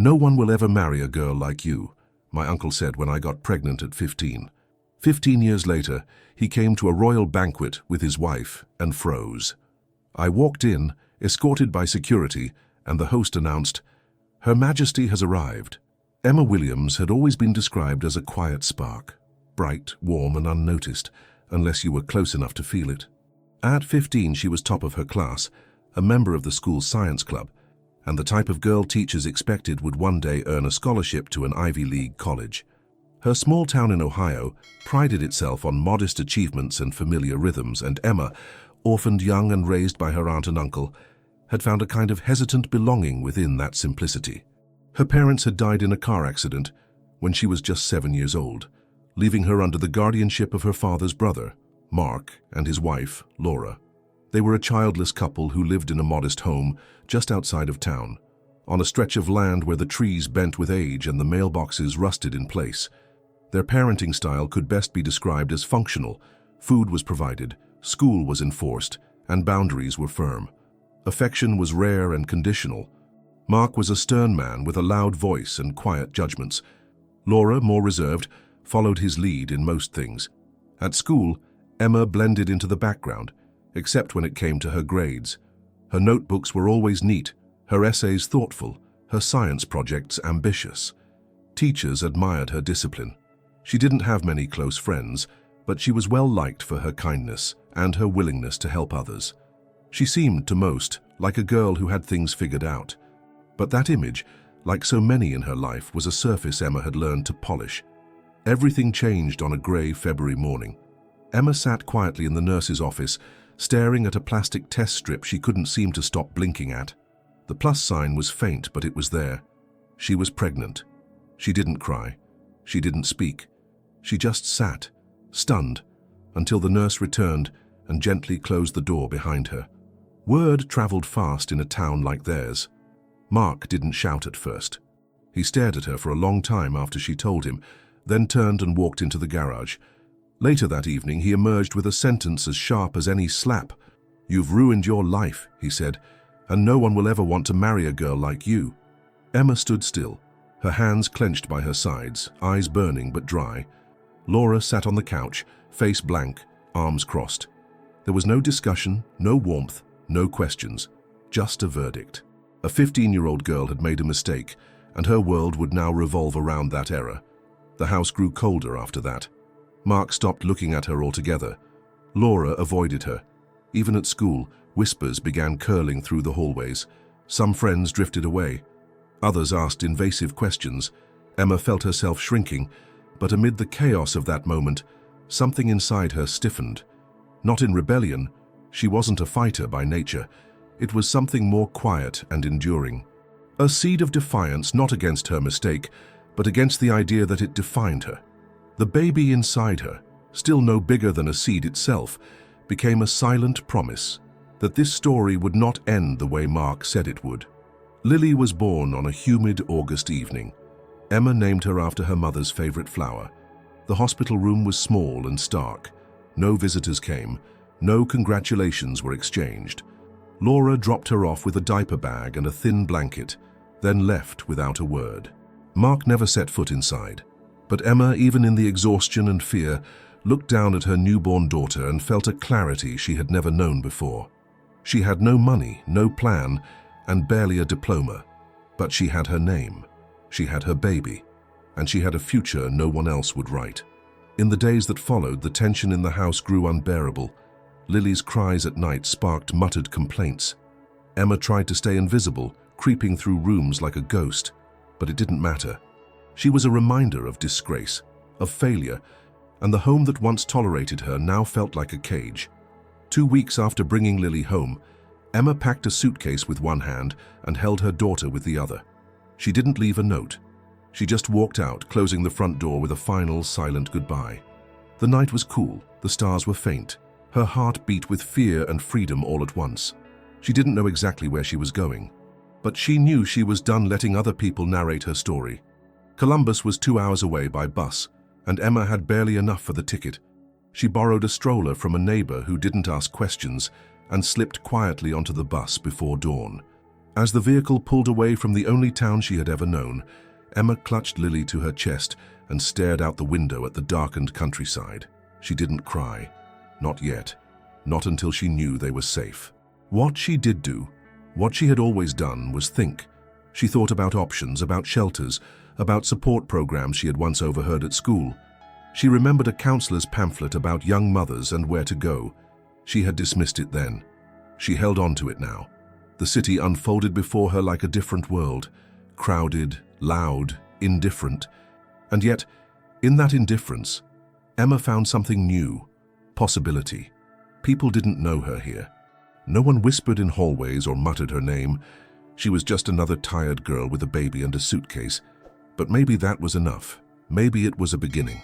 "No one will ever marry a girl like you," my uncle said when I got pregnant at 15. 15 years later, he came to a royal banquet with his wife and froze. I walked in, escorted by security, and the host announced, "Her Majesty has arrived." Emma Williams had always been described as a quiet spark, bright, warm, and unnoticed, unless you were close enough to feel it. At 15, she was top of her class, a member of the school's science club, and the type of girl teachers expected would one day earn a scholarship to an Ivy League college. Her small town in Ohio prided itself on modest achievements and familiar rhythms, and Emma, orphaned young and raised by her aunt and uncle, had found a kind of hesitant belonging within that simplicity. Her parents had died in a car accident when she was just 7 years old, leaving her under the guardianship of her father's brother, Mark, and his wife, Laura. They were a childless couple who lived in a modest home just outside of town, on a stretch of land where the trees bent with age and the mailboxes rusted in place. Their parenting style could best be described as functional. Food was provided, school was enforced, and boundaries were firm. Affection was rare and conditional. Mark was a stern man with a loud voice and quiet judgments. Laura, more reserved, followed his lead in most things. At school, Emma blended into the background, except when it came to her grades. Her notebooks were always neat, her essays thoughtful, her science projects ambitious. Teachers admired her discipline. She didn't have many close friends, but she was well liked for her kindness and her willingness to help others. She seemed, to most, like a girl who had things figured out. But that image, like so many in her life, was a surface Emma had learned to polish. Everything changed on a grey February morning. Emma sat quietly in the nurse's office, staring at a plastic test strip she couldn't seem to stop blinking at. The plus sign was faint, but it was there. She was pregnant. She didn't cry. She didn't speak. She just sat, stunned, until the nurse returned and gently closed the door behind her. Word traveled fast in a town like theirs. Mark didn't shout at first. He stared at her for a long time after she told him, then turned and walked into the garage. Later that evening, he emerged with a sentence as sharp as any slap. "You've ruined your life," he said, "and no one will ever want to marry a girl like you." Emma stood still, her hands clenched by her sides, eyes burning but dry. Laura sat on the couch, face blank, arms crossed. There was no discussion, no warmth, no questions, just a verdict. A 15-year-old girl had made a mistake, and her world would now revolve around that error. The house grew colder after that. Mark stopped looking at her altogether. Laura avoided her. Even at school, whispers began curling through the hallways. Some friends drifted away. Others asked invasive questions. Emma felt herself shrinking, but amid the chaos of that moment, something inside her stiffened. Not in rebellion. She wasn't a fighter by nature. It was something more quiet and enduring. A seed of defiance, not against her mistake, but against the idea that it defined her. The baby inside her, still no bigger than a seed itself, became a silent promise that this story would not end the way Mark said it would. Lily was born on a humid August evening. Emma named her after her mother's favorite flower. The hospital room was small and stark. No visitors came. No congratulations were exchanged. Laura dropped her off with a diaper bag and a thin blanket, then left without a word. Mark never set foot inside, but Emma, even in the exhaustion and fear, looked down at her newborn daughter and felt a clarity she had never known before. She had no money, no plan, and barely a diploma, but she had her name, she had her baby, and she had a future no one else would write. In the days that followed, the tension in the house grew unbearable. Lily's cries at night sparked muttered complaints. Emma tried to stay invisible, creeping through rooms like a ghost, but it didn't matter. She was a reminder of disgrace, of failure, and the home that once tolerated her now felt like a cage. 2 weeks after bringing Lily home, Emma packed a suitcase with one hand and held her daughter with the other. She didn't leave a note. She just walked out, closing the front door with a final, silent goodbye. The night was cool, the stars were faint. Her heart beat with fear and freedom all at once. She didn't know exactly where she was going, but she knew she was done letting other people narrate her story. Columbus was 2 hours away by bus, and Emma had barely enough for the ticket. She borrowed a stroller from a neighbor who didn't ask questions and slipped quietly onto the bus before dawn. As the vehicle pulled away from the only town she had ever known, Emma clutched Lily to her chest and stared out the window at the darkened countryside. She didn't cry. Not yet. Not until she knew they were safe. What she did do, what she had always done, was think. She thought about options, about shelters, about support programs she had once overheard at school. She remembered a counselor's pamphlet about young mothers and where to go. She had dismissed it then. She held on to it now. The city unfolded before her like a different world, crowded, loud, indifferent. And yet, in that indifference, Emma found something new, possibility. People didn't know her here. No one whispered in hallways or muttered her name. She was just another tired girl with a baby and a suitcase. But maybe that was enough. Maybe it was a beginning.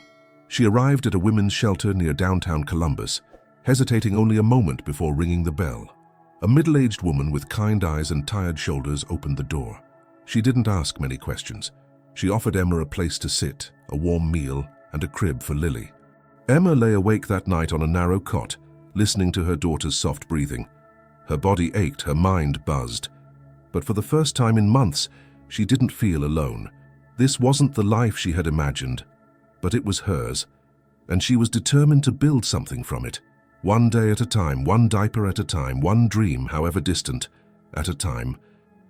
She arrived at a women's shelter near downtown Columbus, hesitating only a moment before ringing the bell. A middle-aged woman with kind eyes and tired shoulders opened the door. She didn't ask many questions. She offered Emma a place to sit, a warm meal, and a crib for Lily. Emma lay awake that night on a narrow cot, listening to her daughter's soft breathing. Her body ached, her mind buzzed. But for the first time in months, she didn't feel alone. This wasn't the life she had imagined, but it was hers, and she was determined to build something from it. One day at a time, one diaper at a time, one dream, however distant, at a time.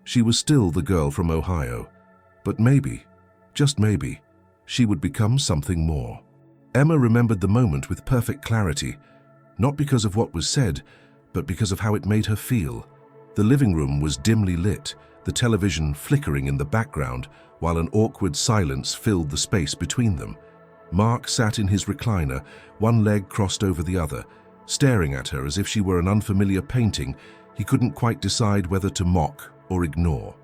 She was still the girl from Ohio, but maybe, just maybe, she would become something more. Emma remembered the moment with perfect clarity, not because of what was said, but because of how it made her feel. The living room was dimly lit, the television flickering in the background, while an awkward silence filled the space between them. Mark sat in his recliner, one leg crossed over the other, staring at her as if she were an unfamiliar painting he couldn't quite decide whether to mock or ignore.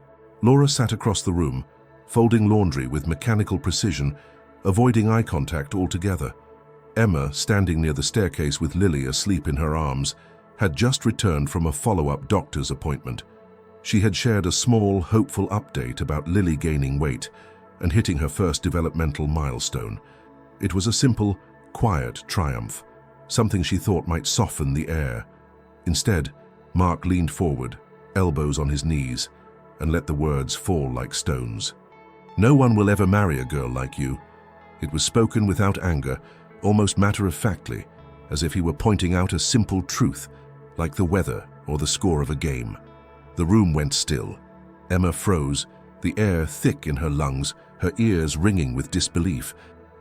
Laura sat across the room, folding laundry with mechanical precision, avoiding eye contact altogether. Emma, standing near the staircase with Lily asleep in her arms, had just returned from a follow-up doctor's appointment. She had shared a small, hopeful update about Lily gaining weight and hitting her first developmental milestone. It was a simple, quiet triumph, something she thought might soften the air. Instead, Mark leaned forward, elbows on his knees, and let the words fall like stones. "No one will ever marry a girl like you." It was spoken without anger, almost matter-of-factly, as if he were pointing out a simple truth, like the weather or the score of a game. The room went still. Emma froze, the air thick in her lungs, her ears ringing with disbelief.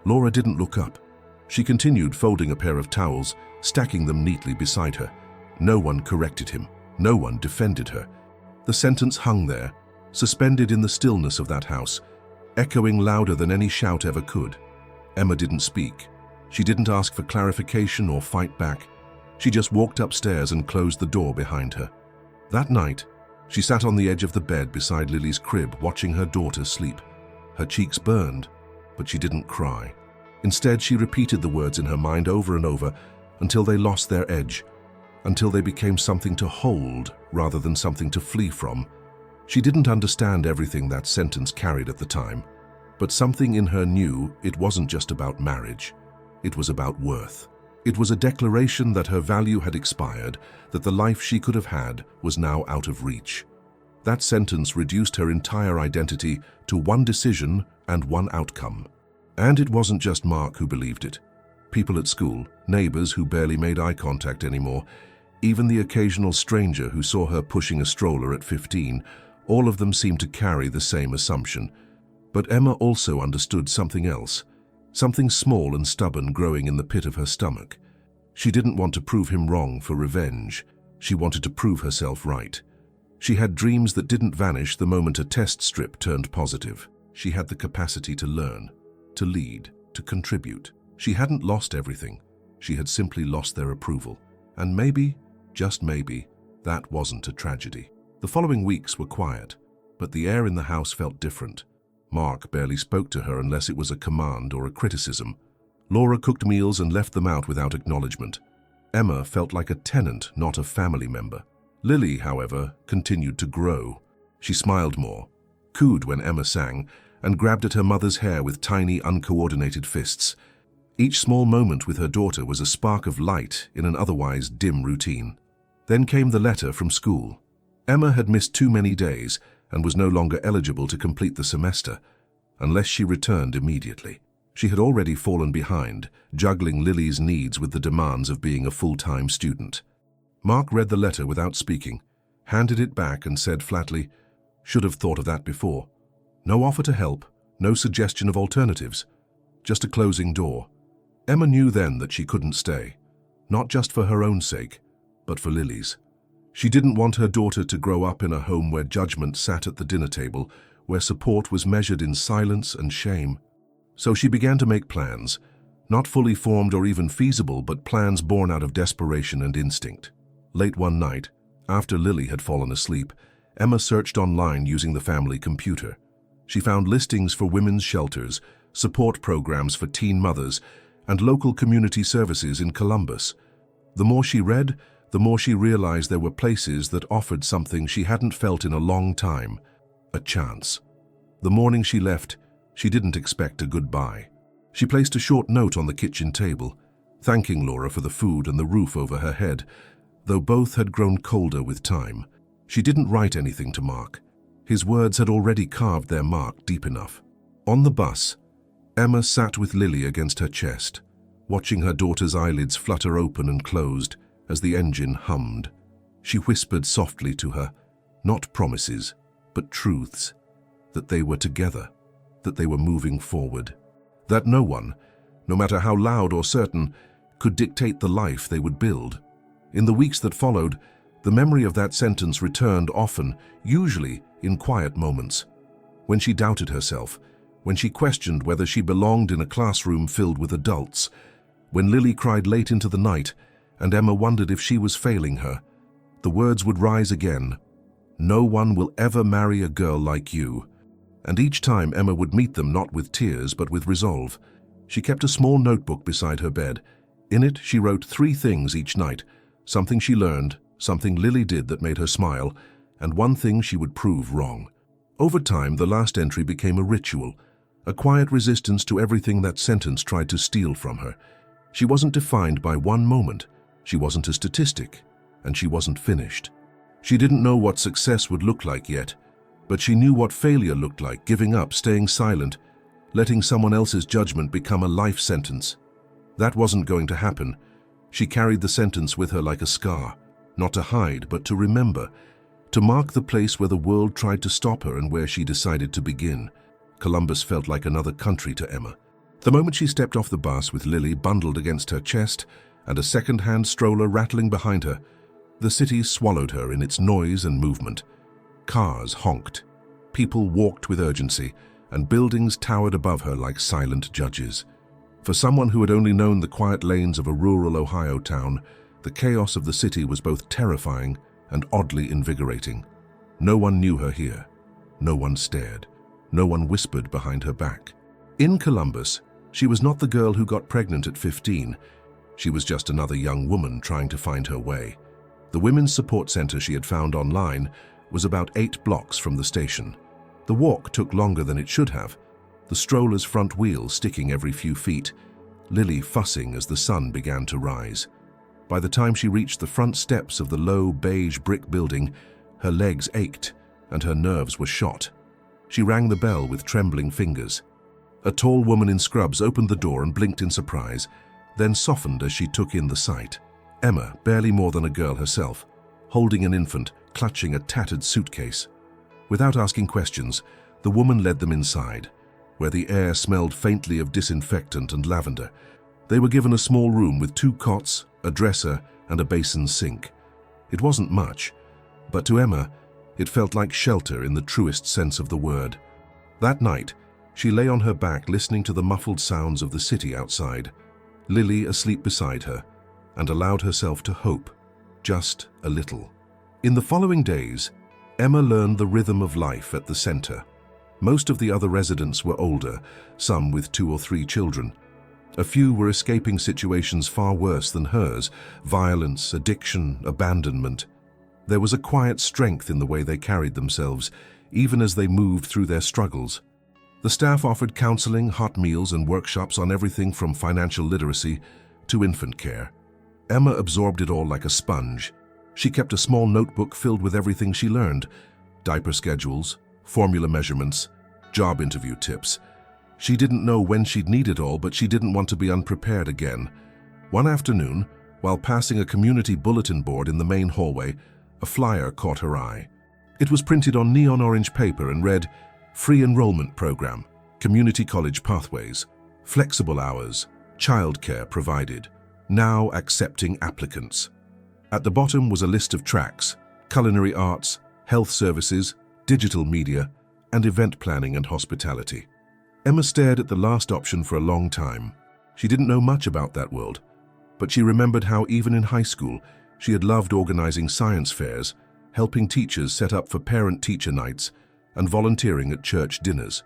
Laura didn't look up. She continued folding a pair of towels, stacking them neatly beside her. No one corrected him. No one defended her. The sentence hung there, suspended in the stillness of that house, echoing louder than any shout ever could. Emma didn't speak. She didn't ask for clarification or fight back. She just walked upstairs and closed the door behind her. That night, she sat on the edge of the bed beside Lily's crib, watching her daughter sleep. Her cheeks burned, but she didn't cry. Instead, she repeated the words in her mind over and over until they lost their edge, until they became something to hold rather than something to flee from. She didn't understand everything that sentence carried at the time, but something in her knew it wasn't just about marriage. It was about worth. It was a declaration that her value had expired, that the life she could have had was now out of reach. That sentence reduced her entire identity to one decision and one outcome. And it wasn't just Mark who believed it. People at school, neighbors who barely made eye contact anymore, even the occasional stranger who saw her pushing a stroller at 15, all of them seemed to carry the same assumption. But Emma also understood something else, something small and stubborn growing in the pit of her stomach. She didn't want to prove him wrong for revenge. She wanted to prove herself right. She had dreams that didn't vanish the moment a test strip turned positive. She had the capacity to learn, to lead, to contribute. She hadn't lost everything. She had simply lost their approval. And maybe, just maybe, that wasn't a tragedy. The following weeks were quiet, but the air in the house felt different. Mark barely spoke to her unless it was a command or a criticism. Laura cooked meals and left them out without acknowledgement. Emma felt like a tenant, not a family member. Lily, however, continued to grow. She smiled more, cooed when Emma sang, and grabbed at her mother's hair with tiny, uncoordinated fists. Each small moment with her daughter was a spark of light in an otherwise dim routine. Then came the letter from school. Emma had missed too many days and was no longer eligible to complete the semester, unless she returned immediately. She had already fallen behind, juggling Lily's needs with the demands of being a full-time student. Mark read the letter without speaking, handed it back and said flatly, "Should have thought of that before." No offer to help, no suggestion of alternatives, just a closing door. Emma knew then that she couldn't stay, not just for her own sake, but for Lily's. She didn't want her daughter to grow up in a home where judgment sat at the dinner table, where support was measured in silence and shame. So she began to make plans, not fully formed or even feasible, but plans born out of desperation and instinct. Late one night, after Lily had fallen asleep, Emma searched online using the family computer. She found listings for women's shelters, support programs for teen mothers, and local community services in Columbus. The more she read, the more she realized there were places that offered something she hadn't felt in a long time: a chance. The morning she left, she didn't expect a goodbye. She placed a short note on the kitchen table, thanking Laura for the food and the roof over her head, though both had grown colder with time. She didn't write anything to Mark. His words had already carved their mark deep enough. On the bus, Emma sat with Lily against her chest, watching her daughter's eyelids flutter open and closed as the engine hummed. She whispered softly to her, not promises, but truths, that they were together, that they were moving forward, that no one, no matter how loud or certain, could dictate the life they would build. In the weeks that followed, the memory of that sentence returned often, usually in quiet moments. When she doubted herself, when she questioned whether she belonged in a classroom filled with adults, when Lily cried late into the night and Emma wondered if she was failing her, the words would rise again. "No one will ever marry a girl like you." And each time Emma would meet them not with tears but with resolve. She kept a small notebook beside her bed. In it she wrote 3 things each night: something she learned, something Lily did that made her smile, and one thing she would prove wrong. Over time, the last entry became a ritual, a quiet resistance to everything that sentence tried to steal from her. She wasn't defined by one moment, she wasn't a statistic, and she wasn't finished. She didn't know what success would look like yet, but she knew what failure looked like: giving up, staying silent, letting someone else's judgment become a life sentence. That wasn't going to happen. She carried the sentence with her like a scar, not to hide, but to remember, to mark the place where the world tried to stop her and where she decided to begin. Columbus felt like another country to Emma. The moment she stepped off the bus with Lily bundled against her chest and a second-hand stroller rattling behind her, the city swallowed her in its noise and movement. Cars honked, people walked with urgency, and buildings towered above her like silent judges. For someone who had only known the quiet lanes of a rural Ohio town, the chaos of the city was both terrifying and oddly invigorating. No one knew her here. No one stared. No one whispered behind her back. In Columbus, she was not the girl who got pregnant at 15. She was just another young woman trying to find her way. The women's support center she had found online was about 8 blocks from the station. The walk took longer than it should have, the stroller's front wheel sticking every few feet, Lily fussing as the sun began to rise. By the time she reached the front steps of the low beige brick building, her legs ached and her nerves were shot. She rang the bell with trembling fingers. A tall woman in scrubs opened the door and blinked in surprise, then softened as she took in the sight. Emma, barely more than a girl herself, holding an infant, clutching a tattered suitcase. Without asking questions, the woman led them inside, where the air smelled faintly of disinfectant and lavender. They were given a small room with 2 cots, a dresser, and a basin sink. It wasn't much, but to Emma, it felt like shelter in the truest sense of the word. That night, she lay on her back listening to the muffled sounds of the city outside, Lily asleep beside her, and allowed herself to hope, just a little. In the following days, Emma learned the rhythm of life at the center. Most of the other residents were older, some with 2 or 3 children. A few were escaping situations far worse than hers: violence, addiction, abandonment. There was a quiet strength in the way they carried themselves, even as they moved through their struggles. The staff offered counseling, hot meals, and workshops on everything from financial literacy to infant care. Emma absorbed it all like a sponge. She kept a small notebook filled with everything she learned: diaper schedules, formula measurements, job interview tips. She didn't know when she'd need it all, but she didn't want to be unprepared again. One afternoon, while passing a community bulletin board in the main hallway, a flyer caught her eye. It was printed on neon orange paper and read, "Free Enrollment Program, Community College Pathways, Flexible Hours, Childcare Provided, Now Accepting Applicants." At the bottom was a list of tracks: culinary arts, health services, digital media, and event planning and hospitality. Emma stared at the last option for a long time. She didn't know much about that world, but she remembered how even in high school she had loved organizing science fairs, helping teachers set up for parent-teacher nights, and volunteering at church dinners.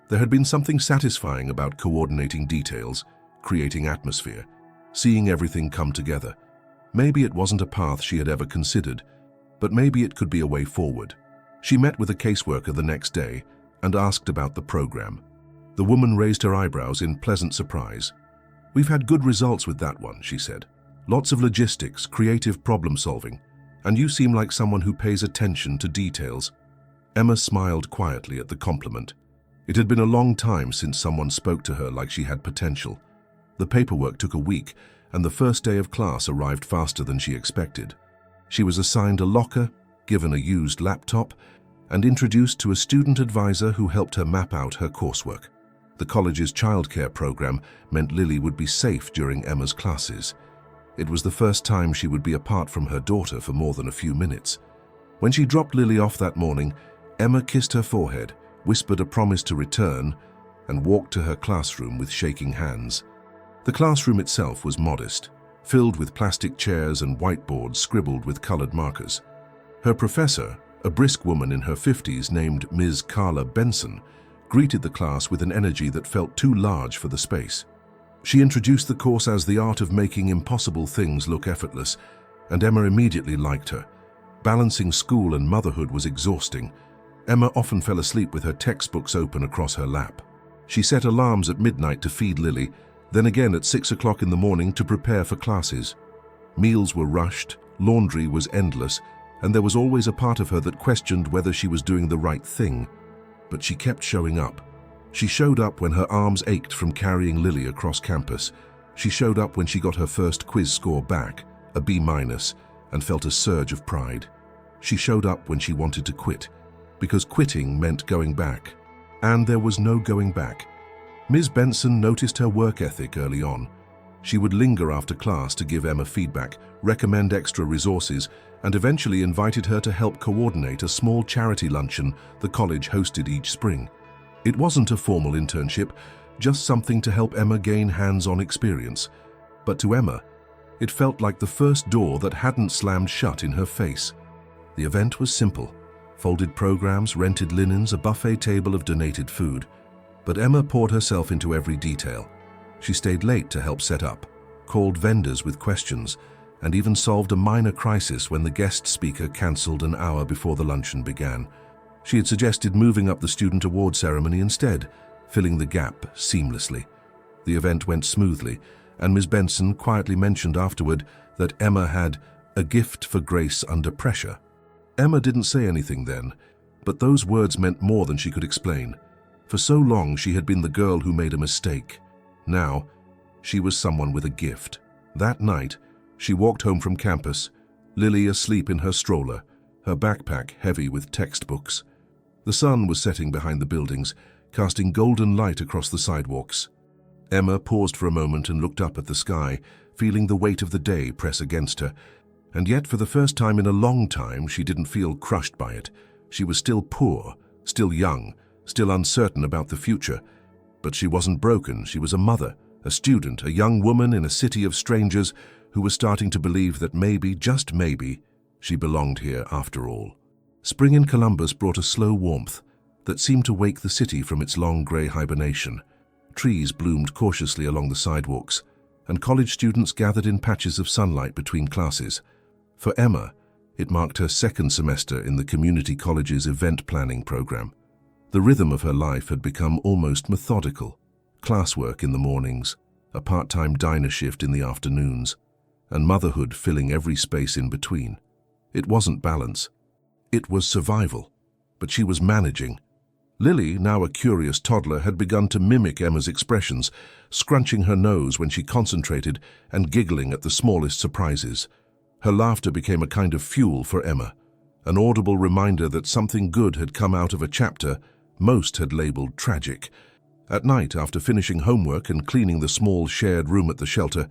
There had been something satisfying about coordinating details, creating atmosphere, seeing everything come together. Maybe it wasn't a path she had ever considered, but maybe it could be a way forward. She met with a caseworker the next day and asked about the program. The woman raised her eyebrows in pleasant surprise. "We've had good results with that one," she said. "Lots of logistics, creative problem solving, and you seem like someone who pays attention to details." Emma smiled quietly at the compliment. It had been a long time since someone spoke to her like she had potential. The paperwork took a week, and the first day of class arrived faster than she expected. She was assigned a locker, given a used laptop, and introduced to a student advisor who helped her map out her coursework. The college's childcare program meant Lily would be safe during Emma's classes. It was the first time she would be apart from her daughter for more than a few minutes. When she dropped Lily off that morning, Emma kissed her forehead, whispered a promise to return, and walked to her classroom with shaking hands. The classroom itself was modest, filled with plastic chairs and whiteboards scribbled with colored markers. Her professor, a brisk woman in her 50s named Ms. Carla Benson, greeted the class with an energy that felt too large for the space. She introduced the course as the art of making impossible things look effortless, and Emma immediately liked her. Balancing school and motherhood was exhausting. Emma often fell asleep with her textbooks open across her lap. She set alarms at midnight to feed Lily, then again at 6 o'clock in the morning to prepare for classes. Meals were rushed, laundry was endless, and there was always a part of her that questioned whether she was doing the right thing. But she kept showing up. She showed up when her arms ached from carrying Lily across campus. She showed up when she got her first quiz score back, a B-, and felt a surge of pride. She showed up when she wanted to quit, because quitting meant going back. And there was no going back. Ms. Benson noticed her work ethic early on. She would linger after class to give Emma feedback, recommend extra resources, and eventually invited her to help coordinate a small charity luncheon the college hosted each spring. It wasn't a formal internship, just something to help Emma gain hands-on experience. But to Emma, it felt like the first door that hadn't slammed shut in her face. The event was simple: folded programs, rented linens, a buffet table of donated food. But Emma poured herself into every detail. She stayed late to help set up, called vendors with questions, and even solved a minor crisis when the guest speaker cancelled an hour before the luncheon began. She had suggested moving up the student award ceremony instead, filling the gap seamlessly. The event went smoothly, and Ms. Benson quietly mentioned afterward that Emma had a gift for grace under pressure. Emma didn't say anything then, but those words meant more than she could explain. For so long she had been the girl who made a mistake. Now, she was someone with a gift. That night, she walked home from campus, Lily asleep in her stroller, her backpack heavy with textbooks. The sun was setting behind the buildings, casting golden light across the sidewalks. Emma paused for a moment and looked up at the sky, feeling the weight of the day press against her. And yet, for the first time in a long time, she didn't feel crushed by it. She was still poor, still young, still uncertain about the future. But she wasn't broken. She was a mother, a student, a young woman in a city of strangers who was starting to believe that maybe, just maybe, she belonged here after all. Spring in Columbus brought a slow warmth that seemed to wake the city from its long grey hibernation. Trees bloomed cautiously along the sidewalks, and college students gathered in patches of sunlight between classes. For Emma, it marked her second semester in the community college's event planning program. The rhythm of her life had become almost methodical: classwork in the mornings, a part-time diner shift in the afternoons, and motherhood filling every space in between. It wasn't balance. It was survival. But she was managing. Lily, now a curious toddler, had begun to mimic Emma's expressions, scrunching her nose when she concentrated and giggling at the smallest surprises. Her laughter became a kind of fuel for Emma, an audible reminder that something good had come out of a chapter most had labeled tragic. At night, after finishing homework and cleaning the small shared room at the shelter,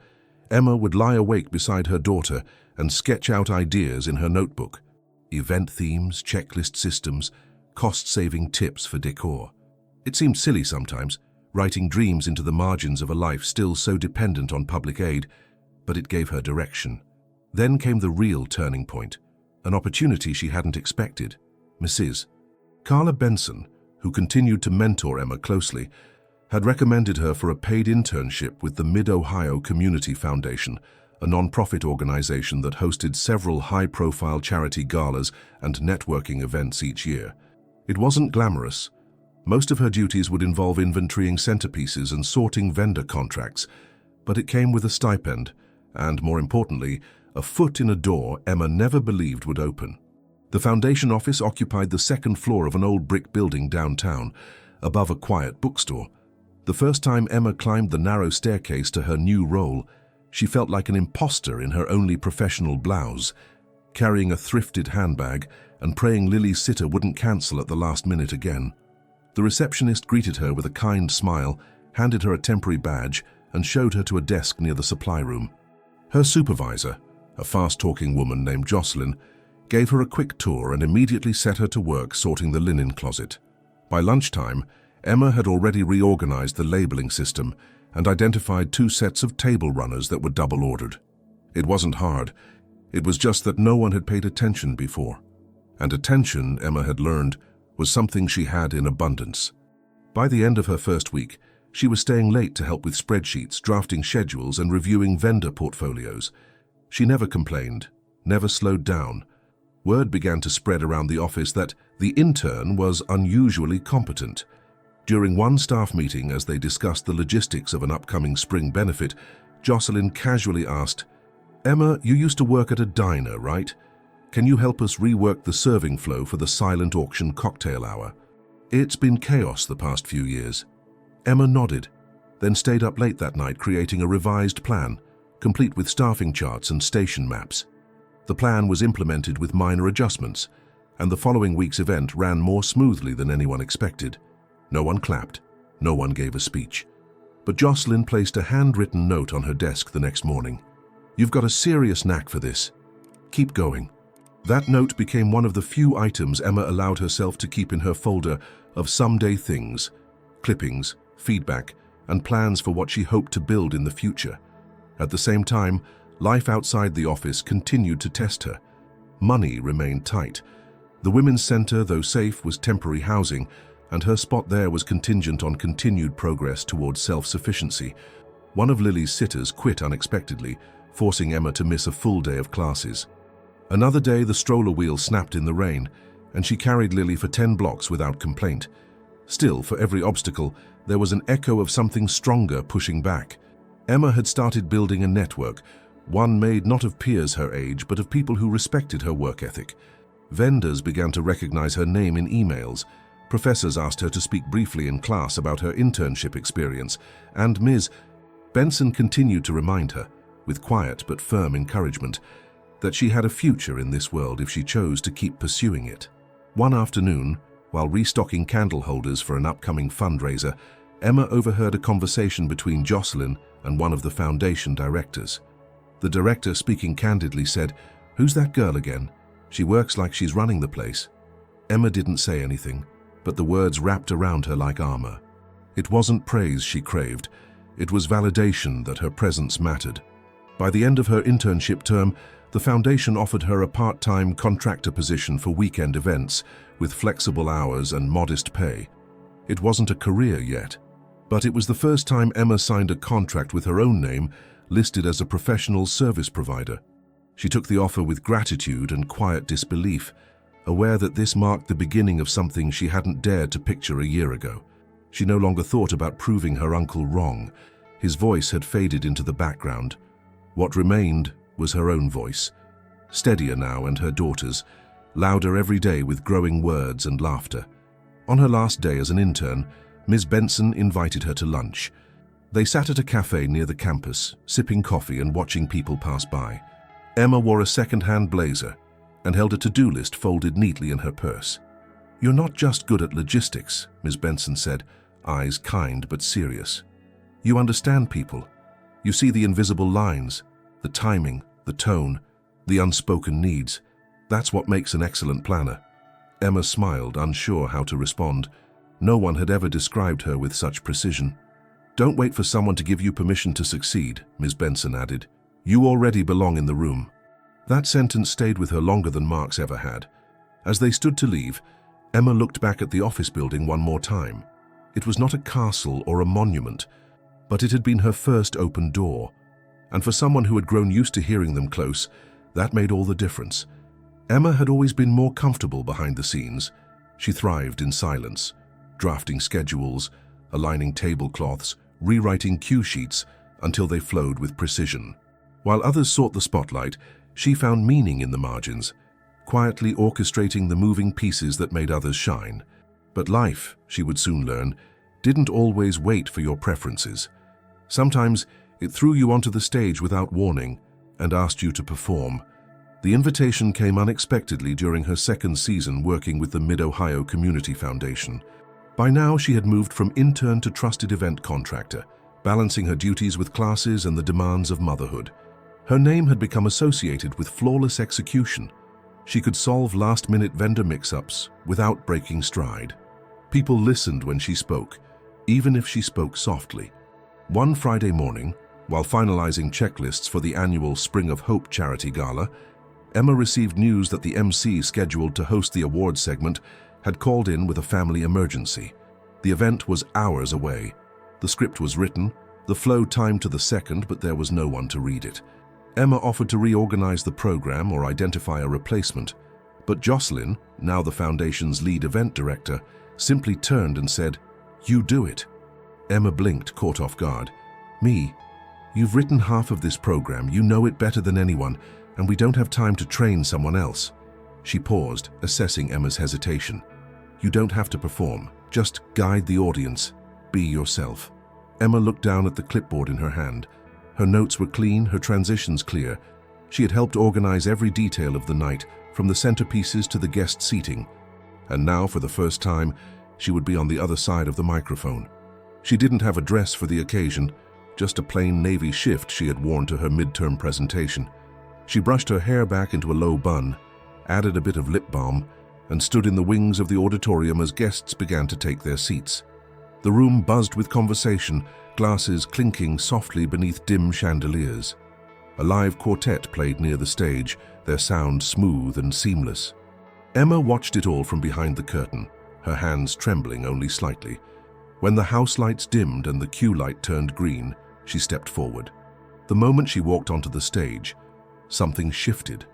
Emma would lie awake beside her daughter and sketch out ideas in her notebook. Event themes, checklist systems, cost-saving tips for decor. It seemed silly sometimes, writing dreams into the margins of a life still so dependent on public aid, but it gave her direction. Then came the real turning point, an opportunity she hadn't expected. Mrs. Carla Benson, who continued to mentor Emma closely, had recommended her for a paid internship with the Mid-Ohio Community Foundation, a non-profit organization that hosted several high-profile charity galas and networking events each year. It wasn't glamorous. Most of her duties would involve inventorying centerpieces and sorting vendor contracts, but it came with a stipend and, more importantly, a foot in a door Emma never believed would open. The foundation office occupied the second floor of an old brick building downtown, above a quiet bookstore. The first time Emma climbed the narrow staircase to her new role, she felt like an imposter in her only professional blouse, carrying a thrifted handbag and praying Lily's sitter wouldn't cancel at the last minute again. The receptionist greeted her with a kind smile, handed her a temporary badge, and showed her to a desk near the supply room. Her supervisor, a fast-talking woman named Jocelyn, gave her a quick tour and immediately set her to work sorting the linen closet. By lunchtime, Emma had already reorganized the labeling system and identified 2 sets of table runners that were double-ordered. It wasn't hard. It was just that no one had paid attention before. And attention, Emma had learned, was something she had in abundance. By the end of her first week, she was staying late to help with spreadsheets, drafting schedules, and reviewing vendor portfolios. She never complained, never slowed down. Word began to spread around the office that the intern was unusually competent. During one staff meeting, as they discussed the logistics of an upcoming spring benefit, Jocelyn casually asked, "Emma, you used to work at a diner, right? Can you help us rework the serving flow for the silent auction cocktail hour? It's been chaos the past few years." Emma nodded, then stayed up late that night creating a revised plan, complete with staffing charts and station maps. The plan was implemented with minor adjustments, and the following week's event ran more smoothly than anyone expected. No one clapped, no one gave a speech. But Jocelyn placed a handwritten note on her desk the next morning. "You've got a serious knack for this. Keep going." That note became one of the few items Emma allowed herself to keep in her folder of someday things, clippings, feedback, and plans for what she hoped to build in the future. At the same time, life outside the office continued to test her. Money remained tight. The Women's Center, though safe, was temporary housing, and her spot there was contingent on continued progress towards self-sufficiency. One of Lily's sitters quit unexpectedly, forcing Emma to miss a full day of classes. Another day, the stroller wheel snapped in the rain, and she carried Lily for 10 blocks without complaint. Still, for every obstacle, there was an echo of something stronger pushing back. Emma had started building a network, one made not of peers her age, but of people who respected her work ethic. Vendors began to recognize her name in emails. Professors asked her to speak briefly in class about her internship experience, and Ms. Benson continued to remind her, with quiet but firm encouragement, that she had a future in this world if she chose to keep pursuing it. One afternoon, while restocking candle holders for an upcoming fundraiser, Emma overheard a conversation between Jocelyn and one of the foundation directors. The director, speaking candidly, said, "Who's that girl again? She works like she's running the place." Emma didn't say anything, but the words wrapped around her like armor. It wasn't praise she craved, it was validation that her presence mattered. By the end of her internship term, the foundation offered her a part-time contractor position for weekend events, with flexible hours and modest pay. It wasn't a career yet, but it was the first time Emma signed a contract with her own name, listed as a professional service provider. She took the offer with gratitude and quiet disbelief, aware that this marked the beginning of something she hadn't dared to picture a year ago. She no longer thought about proving her uncle wrong. His voice had faded into the background. What remained was her own voice, steadier now, and her daughters, louder every day with growing words and laughter. On her last day as an intern, Ms. Benson invited her to lunch. They sat at a cafe near the campus, sipping coffee and watching people pass by. Emma wore a second-hand blazer and held a to-do list folded neatly in her purse. "You're not just good at logistics," Ms. Benson said, eyes kind but serious. "You understand people. You see the invisible lines, the timing, the tone, the unspoken needs. That's what makes an excellent planner." Emma smiled, unsure how to respond. No one had ever described her with such precision. "Don't wait for someone to give you permission to succeed," Ms. Benson added. "You already belong in the room." That sentence stayed with her longer than Marks ever had. As they stood to leave, Emma looked back at the office building one more time. It was not a castle or a monument, but it had been her first open door. And for someone who had grown used to hearing them close, that made all the difference. Emma had always been more comfortable behind the scenes. She thrived in silence, drafting schedules, aligning tablecloths, rewriting cue sheets until they flowed with precision. While others sought the spotlight, she found meaning in the margins, quietly orchestrating the moving pieces that made others shine. But life, she would soon learn, didn't always wait for your preferences. Sometimes it threw you onto the stage without warning and asked you to perform. The invitation came unexpectedly during her second season working with the Mid-Ohio Community Foundation. By now, she had moved from intern to trusted event contractor, balancing her duties with classes and the demands of motherhood. Her name had become associated with flawless execution. She could solve last-minute vendor mix-ups without breaking stride. People listened when she spoke, even if she spoke softly. One Friday morning, while finalizing checklists for the annual Spring of Hope charity gala, Emma received news that the MC scheduled to host the awards segment had called in with a family emergency. The event was hours away. The script was written, the flow timed to the second, but there was no one to read it. Emma offered to reorganize the program or identify a replacement, but Jocelyn, now the foundation's lead event director, simply turned and said, "You do it." Emma blinked, caught off guard. "Me? You've written half of this program, you know it better than anyone, and we don't have time to train someone else." She paused, assessing Emma's hesitation. "You don't have to perform, just guide the audience. Be yourself." Emma looked down at the clipboard in her hand. Her notes were clean, her transitions clear. She had helped organize every detail of the night, from the centerpieces to the guest seating. And now, for the first time, she would be on the other side of the microphone. She didn't have a dress for the occasion, just a plain navy shift she had worn to her midterm presentation. She brushed her hair back into a low bun, added a bit of lip balm, and stood in the wings of the auditorium as guests began to take their seats. The room buzzed with conversation, glasses clinking softly beneath dim chandeliers. A live quartet played near the stage, their sound smooth and seamless. Emma watched it all from behind the curtain, her hands trembling only slightly. When the house lights dimmed and the cue light turned green, she stepped forward. The moment she walked onto the stage, something shifted.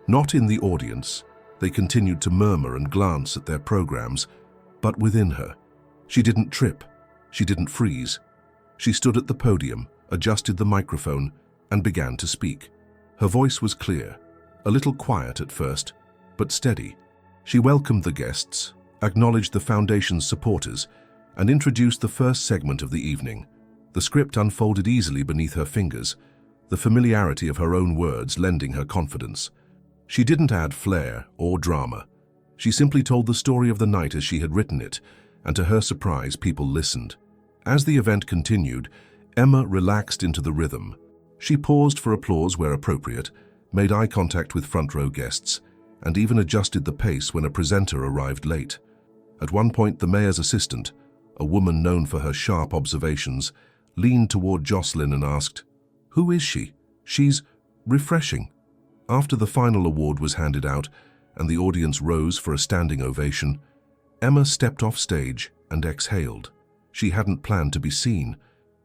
Not in the audience. They continued to murmur and glance at their programs, but within her. She didn't trip. She didn't freeze. She stood at the podium, adjusted the microphone, and began to speak. Her voice was clear, a little quiet at first, but steady. She welcomed the guests, acknowledged the foundation's supporters, and introduced the first segment of the evening. The script unfolded easily beneath her fingers, the familiarity of her own words lending her confidence. She didn't add flair or drama. She simply told the story of the night as she had written it, and to her surprise, people listened. As the event continued, Emma relaxed into the rhythm. She paused for applause where appropriate, made eye contact with front-row guests, and even adjusted the pace when a presenter arrived late. At one point, the mayor's assistant, a woman known for her sharp observations, leaned toward Jocelyn and asked, "Who is she? She's refreshing." After the final award was handed out and the audience rose for a standing ovation, Emma stepped off stage and exhaled. She hadn't planned to be seen,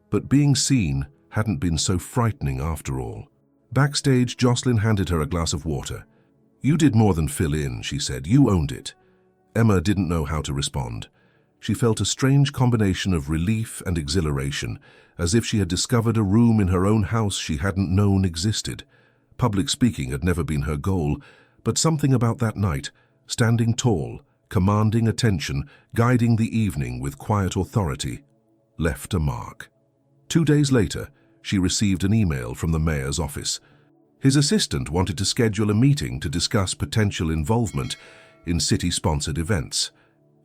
but being seen hadn't been so frightening after all. Backstage, Jocelyn handed her a glass of water. "You did more than fill in," she said. "You owned it." Emma didn't know how to respond. She felt a strange combination of relief and exhilaration, as if she had discovered a room in her own house she hadn't known existed. Public speaking had never been her goal, but something about that night, standing tall, commanding attention, guiding the evening with quiet authority, left a mark. 2 days later, she received an email from the mayor's office. His assistant wanted to schedule a meeting to discuss potential involvement in city-sponsored events.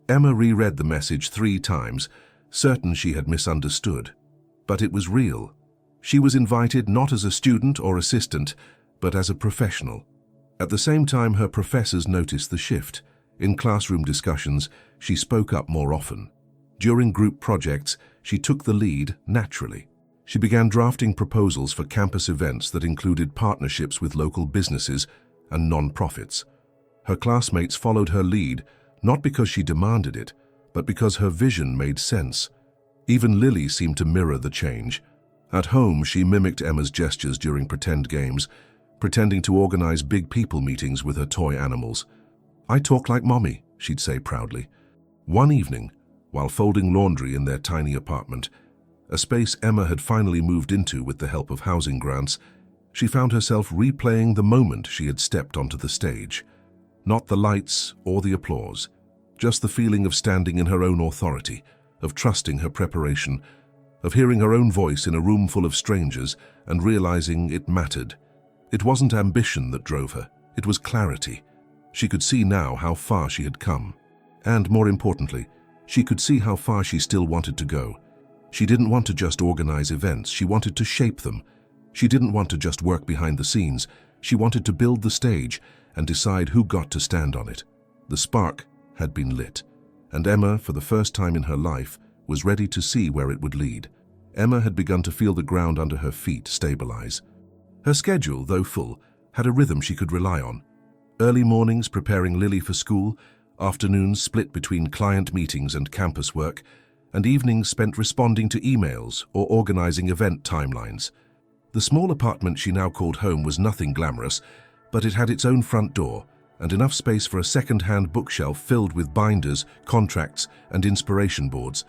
Emma reread the message 3 times, certain she had misunderstood. But it was real. She was invited not as a student or assistant, but as a professional. At the same time, her professors noticed the shift. In classroom discussions, she spoke up more often. During group projects, she took the lead naturally. She began drafting proposals for campus events that included partnerships with local businesses and non-profits. Her classmates followed her lead, not because she demanded it, but because her vision made sense. Even Lily seemed to mirror the change. At home, she mimicked Emma's gestures during pretend games, pretending to organize big people meetings with her toy animals. "I talk like Mommy," she'd say proudly. One evening, while folding laundry in their tiny apartment, a space Emma had finally moved into with the help of housing grants, she found herself replaying the moment she had stepped onto the stage. Not the lights or the applause, just the feeling of standing in her own authority, of trusting her preparation, of hearing her own voice in a room full of strangers and realizing it mattered. It wasn't ambition that drove her, it was clarity. She could see now how far she had come. And more importantly, she could see how far she still wanted to go. She didn't want to just organize events, she wanted to shape them. She didn't want to just work behind the scenes, she wanted to build the stage and decide who got to stand on it. The spark had been lit, and Emma, for the first time in her life, was ready to see where it would lead. Emma had begun to feel the ground under her feet stabilize. Her schedule, though full, had a rhythm she could rely on. Early mornings preparing Lily for school, afternoons split between client meetings and campus work, and evenings spent responding to emails or organizing event timelines. The small apartment she now called home was nothing glamorous, but it had its own front door and enough space for a second-hand bookshelf filled with binders, contracts, and inspiration boards.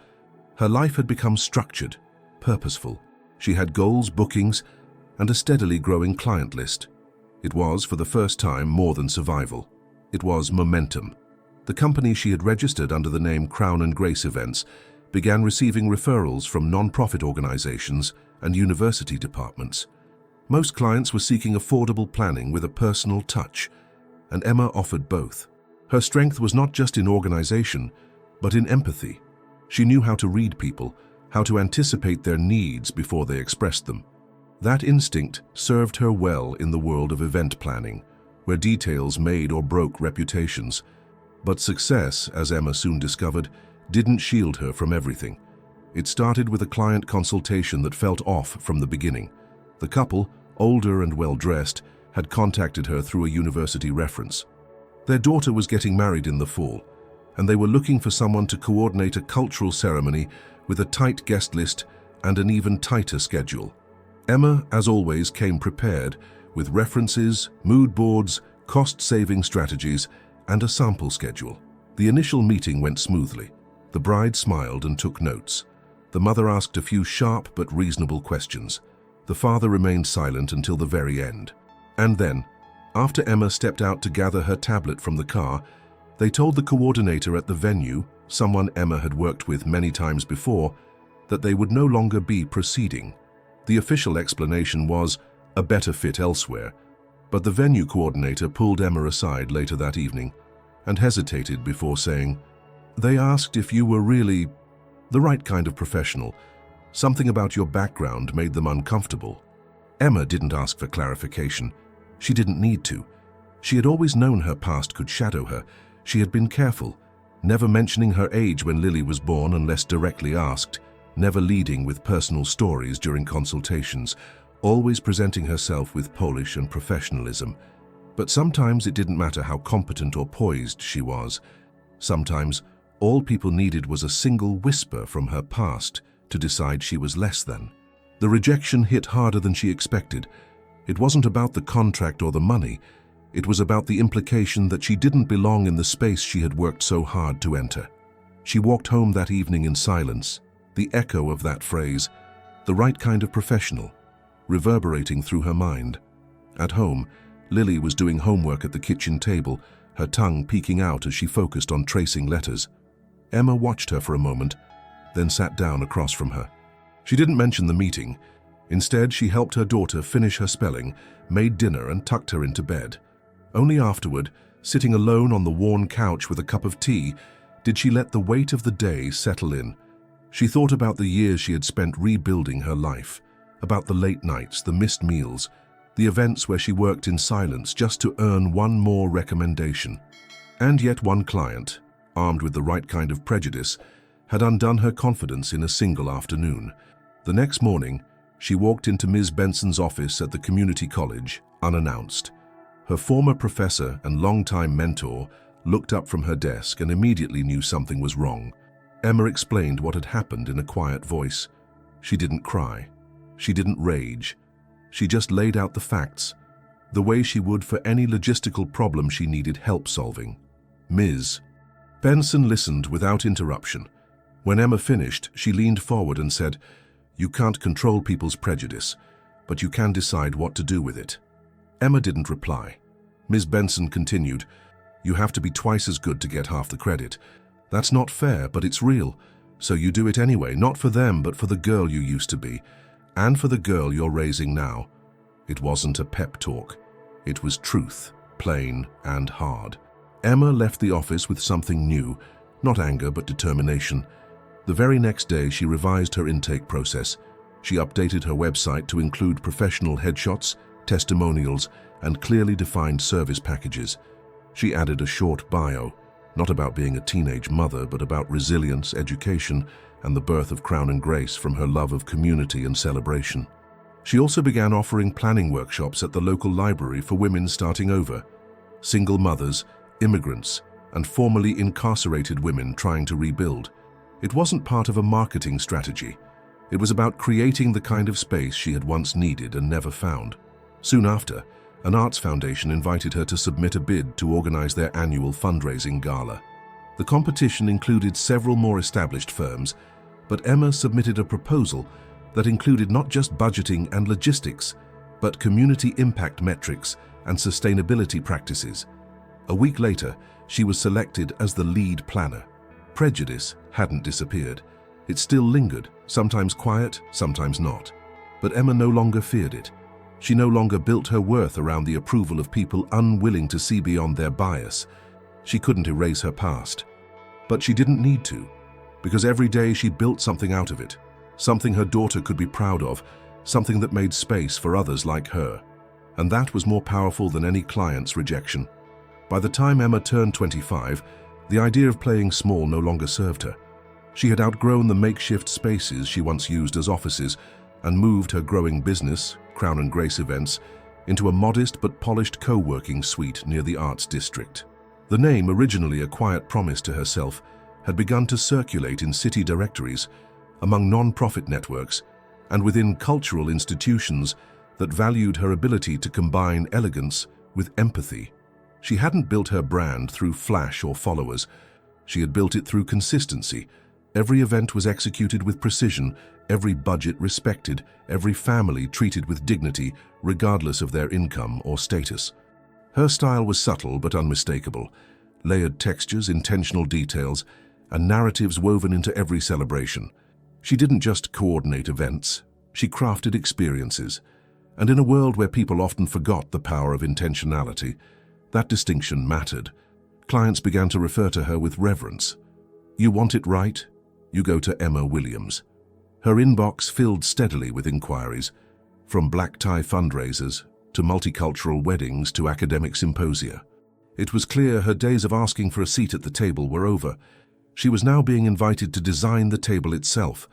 Her life had become structured, purposeful. She had goals, bookings, and a steadily growing client list. It was, for the first time, more than survival. It was momentum. The company she had registered under the name Crown and Grace Events began receiving referrals from non-profit organizations and university departments. Most clients were seeking affordable planning with a personal touch, and Emma offered both. Her strength was not just in organization, but in empathy. She knew how to read people, how to anticipate their needs before they expressed them. That instinct served her well in the world of event planning, where details made or broke reputations. But success, as Emma soon discovered, didn't shield her from everything. It started with a client consultation that felt off from the beginning. The couple, older and well-dressed, had contacted her through a university reference. Their daughter was getting married in the fall, and they were looking for someone to coordinate a cultural ceremony with a tight guest list and an even tighter schedule. Emma, as always, came prepared with references, mood boards, cost-saving strategies, and a sample schedule. The initial meeting went smoothly. The bride smiled and took notes. The mother asked a few sharp but reasonable questions. The father remained silent until the very end. And then, after Emma stepped out to gather her tablet from the car, they told the coordinator at the venue, someone Emma had worked with many times before, that they would no longer be proceeding. The official explanation was a better fit elsewhere, but the venue coordinator pulled Emma aside later that evening and hesitated before saying, "They asked if you were really the right kind of professional. Something about your background made them uncomfortable." Emma didn't ask for clarification. She didn't need to. She had always known her past could shadow her. She had been careful, never mentioning her age when Lily was born unless directly asked, never leading with personal stories during consultations, always presenting herself with polish and professionalism. But sometimes it didn't matter how competent or poised she was. Sometimes all people needed was a single whisper from her past to decide she was less than. The rejection hit harder than she expected. It wasn't about the contract or the money. It was about the implication that she didn't belong in the space she had worked so hard to enter. She walked home that evening in silence, the echo of that phrase, the right kind of professional, reverberating through her mind. At home, Lily was doing homework at the kitchen table, her tongue peeking out as she focused on tracing letters. Emma watched her for a moment, then sat down across from her. She didn't mention the meeting. Instead, she helped her daughter finish her spelling, made dinner and tucked her into bed. Only afterward, sitting alone on the worn couch with a cup of tea, did she let the weight of the day settle in. She thought about the years she had spent rebuilding her life, about the late nights, the missed meals, the events where she worked in silence just to earn one more recommendation. And yet one client, armed with the right kind of prejudice, had undone her confidence in a single afternoon. The next morning, she walked into Ms. Benson's office at the community college, unannounced. Her former professor and longtime mentor looked up from her desk and immediately knew something was wrong. Emma explained what had happened in a quiet voice. She didn't cry. She didn't rage. She just laid out the facts, the way she would for any logistical problem she needed help solving. Ms. Benson listened without interruption. When Emma finished, she leaned forward and said, "You can't control people's prejudice, but you can decide what to do with it." Emma didn't reply. Ms. Benson continued, "You have to be twice as good to get half the credit. That's not fair, but it's real. So you do it anyway, not for them, but for the girl you used to be, and for the girl you're raising now." It wasn't a pep talk. It was truth, plain and hard. Emma left the office with something new, not anger but determination. The very next day, she revised her intake process. She updated her website to include professional headshots, testimonials, and clearly defined service packages. She added a short bio, not about being a teenage mother, but about resilience, education, and the birth of Crown and Grace from her love of community and celebration. She also began offering planning workshops at the local library for women starting over, single mothers, immigrants, and formerly incarcerated women trying to rebuild. It wasn't part of a marketing strategy. It was about creating the kind of space she had once needed and never found. Soon after, an arts foundation invited her to submit a bid to organize their annual fundraising gala. The competition included several more established firms, but Emma submitted a proposal that included not just budgeting and logistics, but community impact metrics and sustainability practices. A week later, she was selected as the lead planner. Prejudice hadn't disappeared. It still lingered, sometimes quiet, sometimes not. But Emma no longer feared it. She no longer built her worth around the approval of people unwilling to see beyond their bias. She couldn't erase her past. But she didn't need to, because every day she built something out of it, something her daughter could be proud of, something that made space for others like her. And that was more powerful than any client's rejection. By the time Emma turned 25, the idea of playing small no longer served her. She had outgrown the makeshift spaces she once used as offices and moved her growing business, Crown and Grace Events, into a modest but polished co-working suite near the Arts District. The name, originally a quiet promise to herself, had begun to circulate in city directories, among non-profit networks, and within cultural institutions that valued her ability to combine elegance with empathy. She hadn't built her brand through flash or followers. She had built it through consistency. Every event was executed with precision, every budget respected, every family treated with dignity, regardless of their income or status. Her style was subtle but unmistakable. Layered textures, intentional details, and narratives woven into every celebration. She didn't just coordinate events, she crafted experiences. And in a world where people often forgot the power of intentionality, that distinction mattered. Clients began to refer to her with reverence. You want it right? You go to Emma Williams. Her inbox filled steadily with inquiries, from black tie fundraisers to multicultural weddings to academic symposia. It was clear her days of asking for a seat at the table were over. She was now being invited to design the table itself,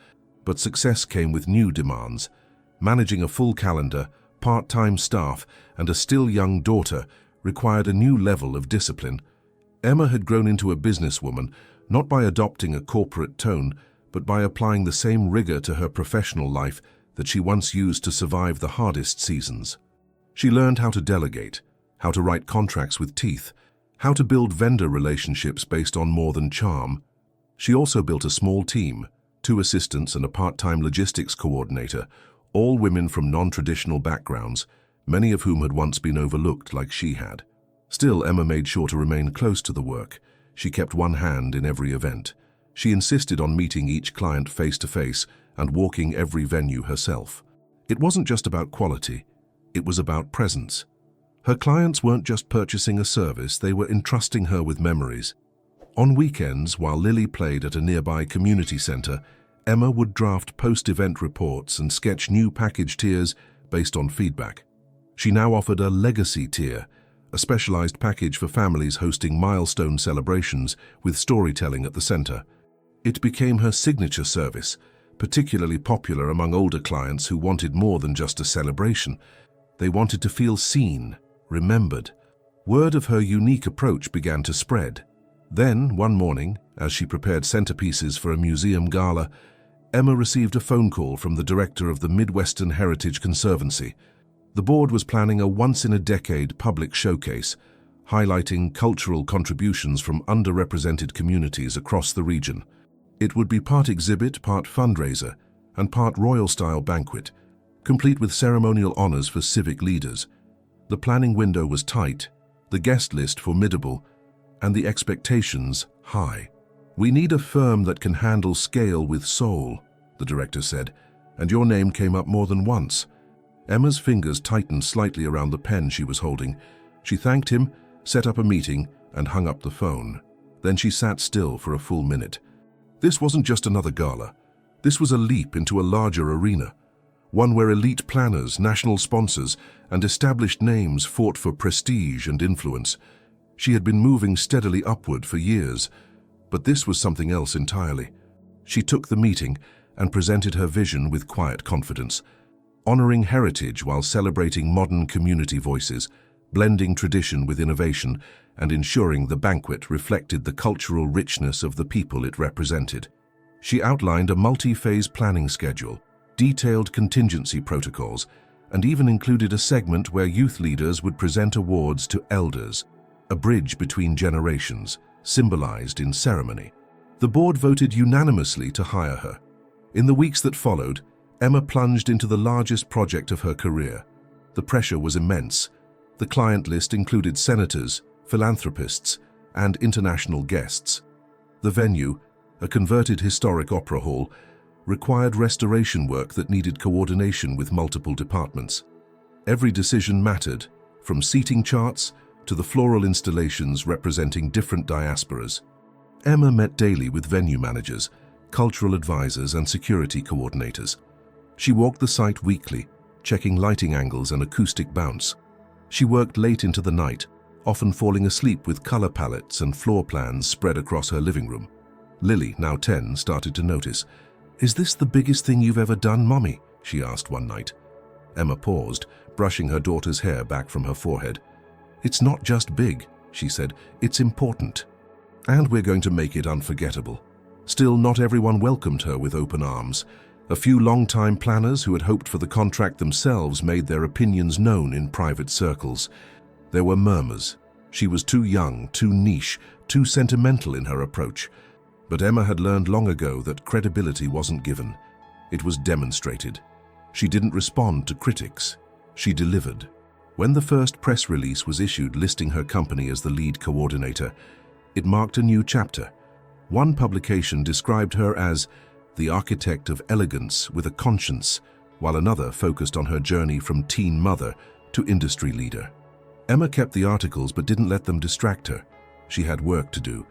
but success came with new demands. Managing a full calendar, part-time staff, and a still young daughter required a new level of discipline. Emma had grown into a businesswoman, not by adopting a corporate tone, but by applying the same rigor to her professional life that she once used to survive the hardest seasons. She learned how to delegate, how to write contracts with teeth, how to build vendor relationships based on more than charm. She also built a small team, 2 assistants and a part-time logistics coordinator, all women from non-traditional backgrounds, many of whom had once been overlooked like she had. Still, Emma made sure to remain close to the work. She kept one hand in every event. She insisted on meeting each client face to face and walking every venue herself. It wasn't just about quality, it was about presence. Her clients weren't just purchasing a service, they were entrusting her with memories. On weekends, while Lily played at a nearby community center, Emma would draft post-event reports and sketch new package tiers based on feedback. She now offered a legacy tier, a specialized package for families hosting milestone celebrations with storytelling at the center. It became her signature service, particularly popular among older clients who wanted more than just a celebration. They wanted to feel seen, remembered. Word of her unique approach began to spread. Then, one morning, as she prepared centerpieces for a museum gala, Emma received a phone call from the director of the Midwestern Heritage Conservancy. The board was planning a once-in-a-decade public showcase, highlighting cultural contributions from underrepresented communities across the region. It would be part exhibit, part fundraiser, and part royal-style banquet, complete with ceremonial honors for civic leaders. The planning window was tight, the guest list formidable, and the expectations high. "We need a firm that can handle scale with soul," the director said, and your name came up more than once. Emma's fingers tightened slightly around the pen she was holding. She thanked him, set up a meeting, and hung up the phone. Then she sat still for a full minute. This wasn't just another gala. This was a leap into a larger arena, one where elite planners, national sponsors, and established names fought for prestige and influence. She had been moving steadily upward for years, but this was something else entirely. She took the meeting and presented her vision with quiet confidence, honoring heritage while celebrating modern community voices, blending tradition with innovation, and ensuring the banquet reflected the cultural richness of the people it represented. She outlined a multi-phase planning schedule, detailed contingency protocols, and even included a segment where youth leaders would present awards to elders, a bridge between generations, symbolized in ceremony. The board voted unanimously to hire her. In the weeks that followed, Emma plunged into the largest project of her career. The pressure was immense. The client list included senators, philanthropists, and international guests. The venue, a converted historic opera hall, required restoration work that needed coordination with multiple departments. Every decision mattered, from seating charts to the floral installations representing different diasporas. Emma met daily with venue managers, cultural advisors, and security coordinators. She walked the site weekly, checking lighting angles and acoustic bounce. She worked late into the night, often falling asleep with color palettes and floor plans spread across her living room. Lily, now 10, started to notice. "Is this the biggest thing you've ever done, Mommy?" she asked one night. Emma paused, brushing her daughter's hair back from her forehead. "It's not just big," she said, "it's important. And we're going to make it unforgettable." Still, not everyone welcomed her with open arms. A few long-time planners who had hoped for the contract themselves made their opinions known in private circles. There were murmurs. She was too young, too niche, too sentimental in her approach. But Emma had learned long ago that credibility wasn't given. It was demonstrated. She didn't respond to critics. She delivered. When the first press release was issued listing her company as the lead coordinator, it marked a new chapter. One publication described her as the architect of elegance with a conscience, while another focused on her journey from teen mother to industry leader. Emma kept the articles but didn't let them distract her. She had work to do.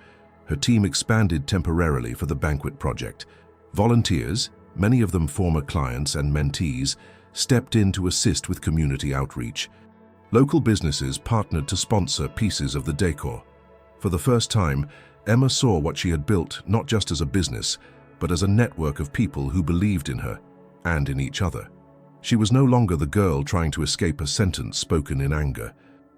Her team expanded temporarily for the banquet project. Volunteers, many of them former clients and mentees, stepped in to assist with community outreach. Local businesses partnered to sponsor pieces of the decor. For the first time, Emma saw what she had built not just as a business, but as a network of people who believed in her and in each other. She was no longer the girl trying to escape a sentence spoken in anger.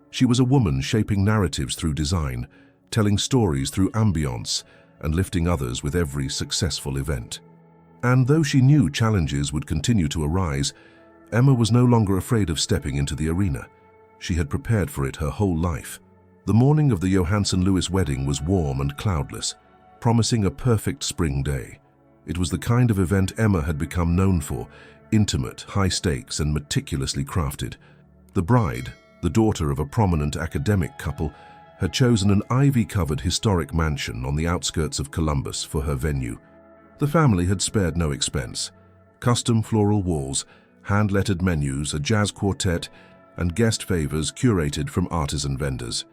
She was a woman shaping narratives through design, telling stories through ambience, and lifting others with every successful event. And though she knew challenges would continue to arise, Emma was no longer afraid of stepping into the arena. She had prepared for it her whole life. The morning of the Johansson-Lewis wedding was warm and cloudless, promising a perfect spring day. It was the kind of event Emma had become known for, intimate, high stakes, and meticulously crafted. The bride, the daughter of a prominent academic couple, had chosen an ivy-covered historic mansion on the outskirts of Columbus for her venue. The family had spared no expense. Custom floral walls, hand-lettered menus, a jazz quartet, and guest favors curated from artisan vendors.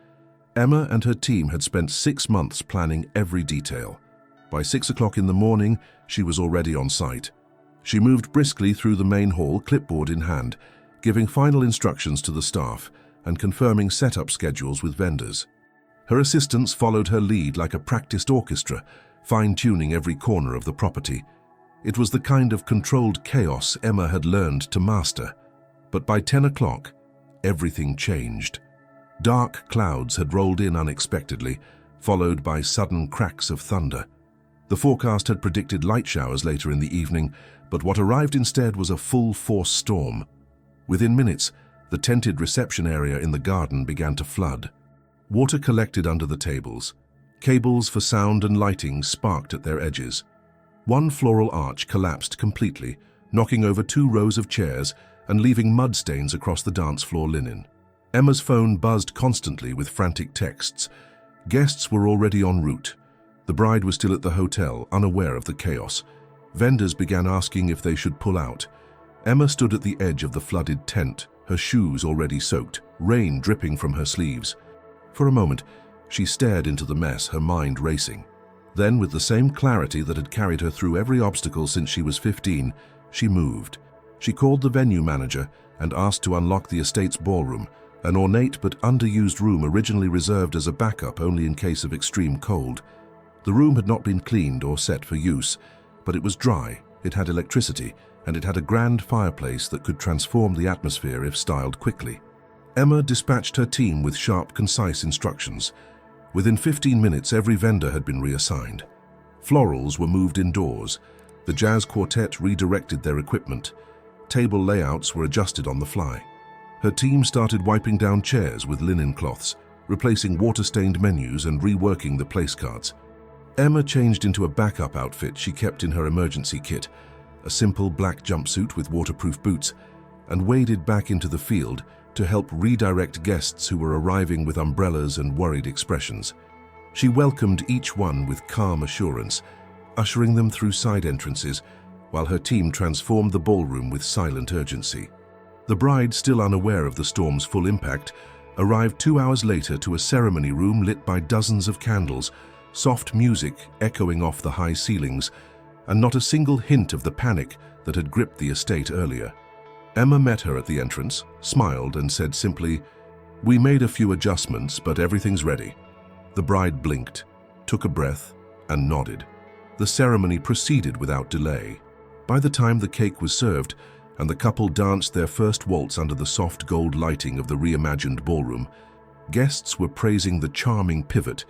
Emma and her team had spent 6 months planning every detail. By 6 o'clock in the morning, she was already on site. She moved briskly through the main hall, clipboard in hand, giving final instructions to the staff and confirming setup schedules with vendors. Her assistants followed her lead like a practiced orchestra, fine-tuning every corner of the property. It was the kind of controlled chaos Emma had learned to master. But by 10 o'clock, everything changed. Dark clouds had rolled in unexpectedly, followed by sudden cracks of thunder. The forecast had predicted light showers later in the evening, but what arrived instead was a full-force storm. Within minutes, the tented reception area in the garden began to flood. Water collected under the tables. Cables for sound and lighting sparked at their edges. One floral arch collapsed completely, knocking over 2 rows of chairs and leaving mud stains across the dance floor linen. Emma's phone buzzed constantly with frantic texts. Guests were already en route. The bride was still at the hotel, unaware of the chaos. Vendors began asking if they should pull out. Emma stood at the edge of the flooded tent, her shoes already soaked, rain dripping from her sleeves. For a moment, she stared into the mess, her mind racing. Then, with the same clarity that had carried her through every obstacle since she was 15, she moved. She called the venue manager and asked to unlock the estate's ballroom, an ornate but underused room originally reserved as a backup only in case of extreme cold. The room had not been cleaned or set for use, but it was dry, it had electricity, and it had a grand fireplace that could transform the atmosphere if styled quickly. Emma dispatched her team with sharp, concise instructions. Within 15 minutes, every vendor had been reassigned. Florals were moved indoors. The jazz quartet redirected their equipment. Table layouts were adjusted on the fly. Her team started wiping down chairs with linen cloths, replacing water-stained menus and reworking the place cards. Emma changed into a backup outfit she kept in her emergency kit, a simple black jumpsuit with waterproof boots, and waded back into the field to help redirect guests who were arriving with umbrellas and worried expressions. She welcomed each one with calm assurance, ushering them through side entrances, while her team transformed the ballroom with silent urgency. The bride, still unaware of the storm's full impact, arrived 2 hours later to a ceremony room lit by dozens of candles, soft music echoing off the high ceilings, and not a single hint of the panic that had gripped the estate earlier. Emma met her at the entrance, smiled, and said simply, "We made a few adjustments, but everything's ready." The bride blinked, took a breath, and nodded. The ceremony proceeded without delay. By the time the cake was served, and the couple danced their first waltz under the soft gold lighting of the reimagined ballroom, guests were praising the charming pivot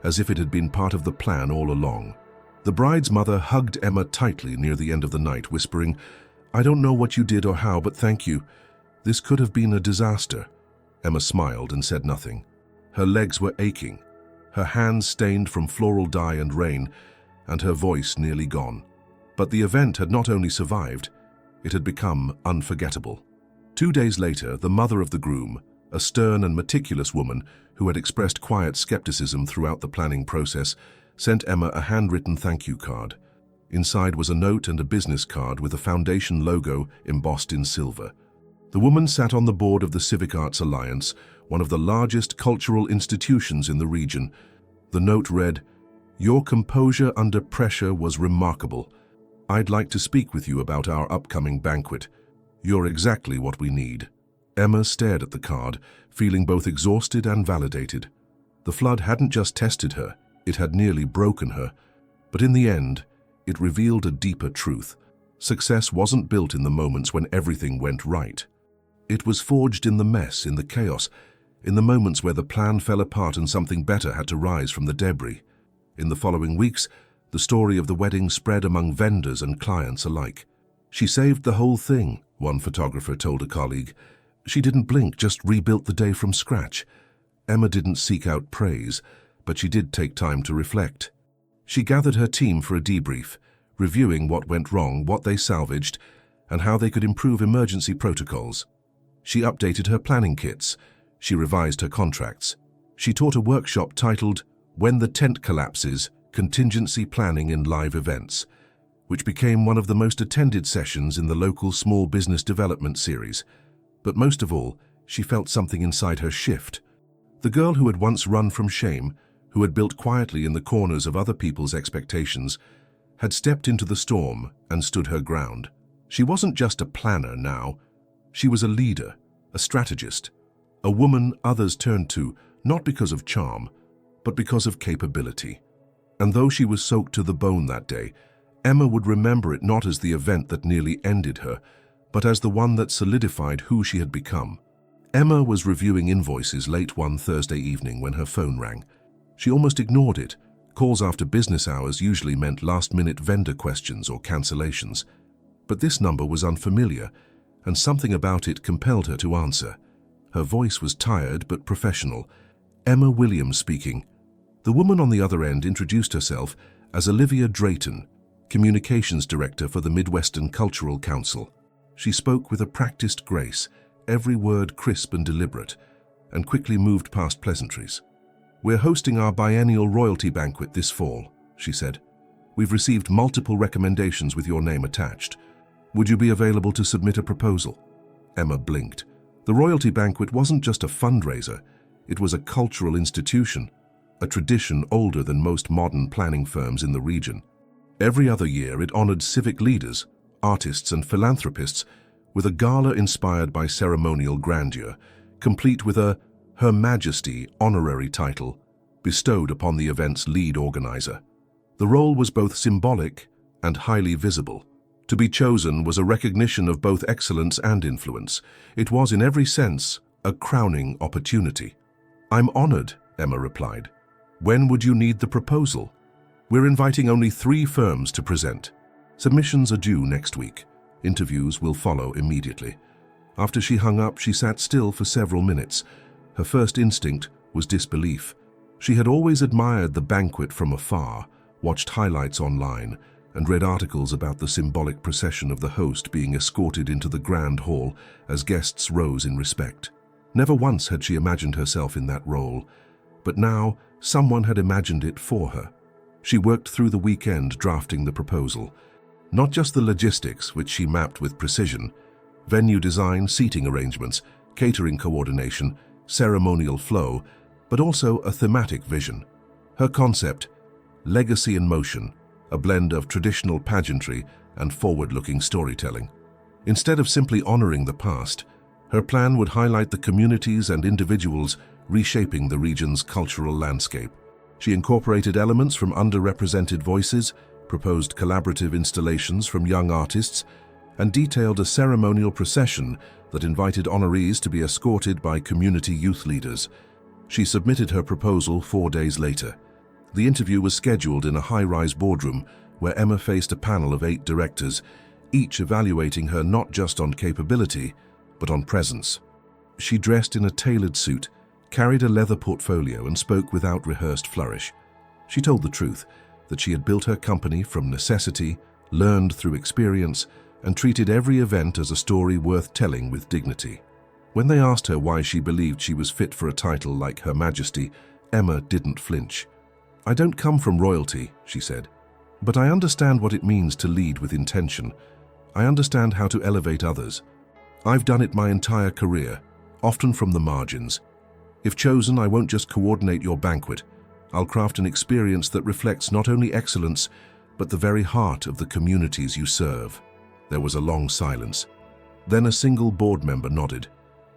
as if it had been part of the plan all along. The bride's mother hugged Emma tightly near the end of the night, whispering, "I don't know what you did or how, but thank you. This could have been a disaster." Emma smiled and said nothing. Her legs were aching, her hands stained from floral dye and rain, and her voice nearly gone. But the event had not only survived, it had become unforgettable. 2 days later, the mother of the groom, a stern and meticulous woman who had expressed quiet skepticism throughout the planning process, sent Emma a handwritten thank you card. Inside was a note and a business card with a foundation logo embossed in silver. The woman sat on the board of the Civic Arts Alliance, one of the largest cultural institutions in the region. The note read, "Your composure under pressure was remarkable. I'd like to speak with you about our upcoming banquet. You're exactly what we need." Emma stared at the card, feeling both exhausted and validated. The flood hadn't just tested her, it had nearly broken her. But in the end, it revealed a deeper truth. Success wasn't built in the moments when everything went right. It was forged in the mess, in the chaos, in the moments where the plan fell apart and something better had to rise from the debris. In the following weeks, the story of the wedding spread among vendors and clients alike. "She saved the whole thing," one photographer told a colleague. "She didn't blink, just rebuilt the day from scratch." Emma didn't seek out praise, but she did take time to reflect. She gathered her team for a debrief, reviewing what went wrong, what they salvaged, and how they could improve emergency protocols. She updated her planning kits. She revised her contracts. She taught a workshop titled When the Tent Collapses, Contingency Planning in Live Events, which became one of the most attended sessions in the local small business development series. But most of all, she felt something inside her shift. The girl who had once run from shame, who had built quietly in the corners of other people's expectations, had stepped into the storm and stood her ground. She wasn't just a planner now. She was a leader, a strategist, a woman others turned to not because of charm, but because of capability. And though she was soaked to the bone that day, Emma would remember it not as the event that nearly ended her, but as the one that solidified who she had become. Emma was reviewing invoices late one Thursday evening when her phone rang. She almost ignored it. Calls after business hours usually meant last-minute vendor questions or cancellations. But this number was unfamiliar, and something about it compelled her to answer. Her voice was tired but professional. Emma Williams speaking. The woman on the other end introduced herself as Olivia Drayton, Communications Director for the Midwestern Cultural Council. She spoke with a practiced grace, every word crisp and deliberate, and quickly moved past pleasantries. "We're hosting our biennial royalty banquet this fall," she said. "We've received multiple recommendations with your name attached. Would you be available to submit a proposal?" Emma blinked. The royalty banquet wasn't just a fundraiser. It was a cultural institution, a tradition older than most modern planning firms in the region. Every other year it honored civic leaders, artists and philanthropists with a gala inspired by ceremonial grandeur, complete with a Her Majesty honorary title bestowed upon the event's lead organizer. The role was both symbolic and highly visible. To be chosen was a recognition of both excellence and influence. It was, in every sense, a crowning opportunity. "I'm honored," Emma replied. "When would you need the proposal?" "We're inviting only 3 firms to present. Submissions are due next week. Interviews will follow immediately." After she hung up, she sat still for several minutes. Her first instinct was disbelief. She had always admired the banquet from afar, watched highlights online, and read articles about the symbolic procession of the host being escorted into the grand hall as guests rose in respect. Never once had she imagined herself in that role, but now someone had imagined it for her. She worked through the weekend drafting the proposal. Not just the logistics, which she mapped with precision, venue design, seating arrangements, catering coordination, ceremonial flow, but also a thematic vision. Her concept, Legacy in Motion, a blend of traditional pageantry and forward-looking storytelling. Instead of simply honoring the past, her plan would highlight the communities and individuals reshaping the region's cultural landscape. She incorporated elements from underrepresented voices, proposed collaborative installations from young artists, and detailed a ceremonial procession that invited honorees to be escorted by community youth leaders. She submitted her proposal 4 days later. The interview was scheduled in a high-rise boardroom where Emma faced a panel of 8 directors, each evaluating her not just on capability, but on presence. She dressed in a tailored suit, carried a leather portfolio, and spoke without rehearsed flourish. She told the truth, that she had built her company from necessity, learned through experience, and treated every event as a story worth telling with dignity. When they asked her why she believed she was fit for a title like Her Majesty, Emma didn't flinch. "I don't come from royalty," she said, "but I understand what it means to lead with intention. I understand how to elevate others. I've done it my entire career, often from the margins. If chosen, I won't just coordinate your banquet. I'll craft an experience that reflects not only excellence, but the very heart of the communities you serve." There was a long silence. Then a single board member nodded.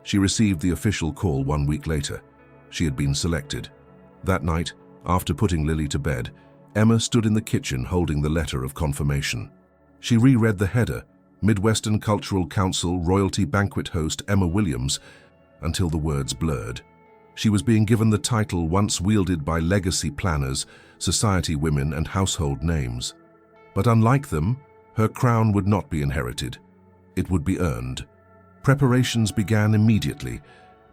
She received the official call 1 week later. She had been selected. That night, after putting Lily to bed, Emma stood in the kitchen holding the letter of confirmation. She reread the header, Midwestern Cultural Council Royalty Banquet Host Emma Williams, until the words blurred. She was being given the title once wielded by legacy planners, society women, and household names. But unlike them, her crown would not be inherited. It would be earned. Preparations began immediately.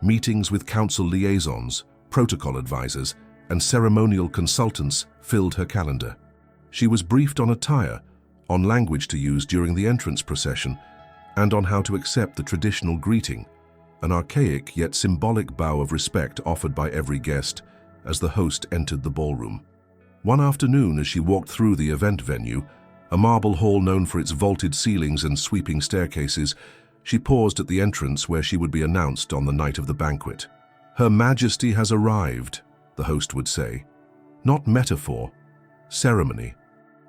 Meetings with council liaisons, protocol advisors, and ceremonial consultants filled her calendar. She was briefed on attire, on language to use during the entrance procession, and on how to accept the traditional greeting. an archaic yet symbolic bow of respect offered by every guest as the host entered the ballroom. One afternoon, as she walked through the event venue, a marble hall known for its vaulted ceilings and sweeping staircases, she paused at the entrance where she would be announced on the night of the banquet. "Her Majesty has arrived," the host would say. Not metaphor, ceremony.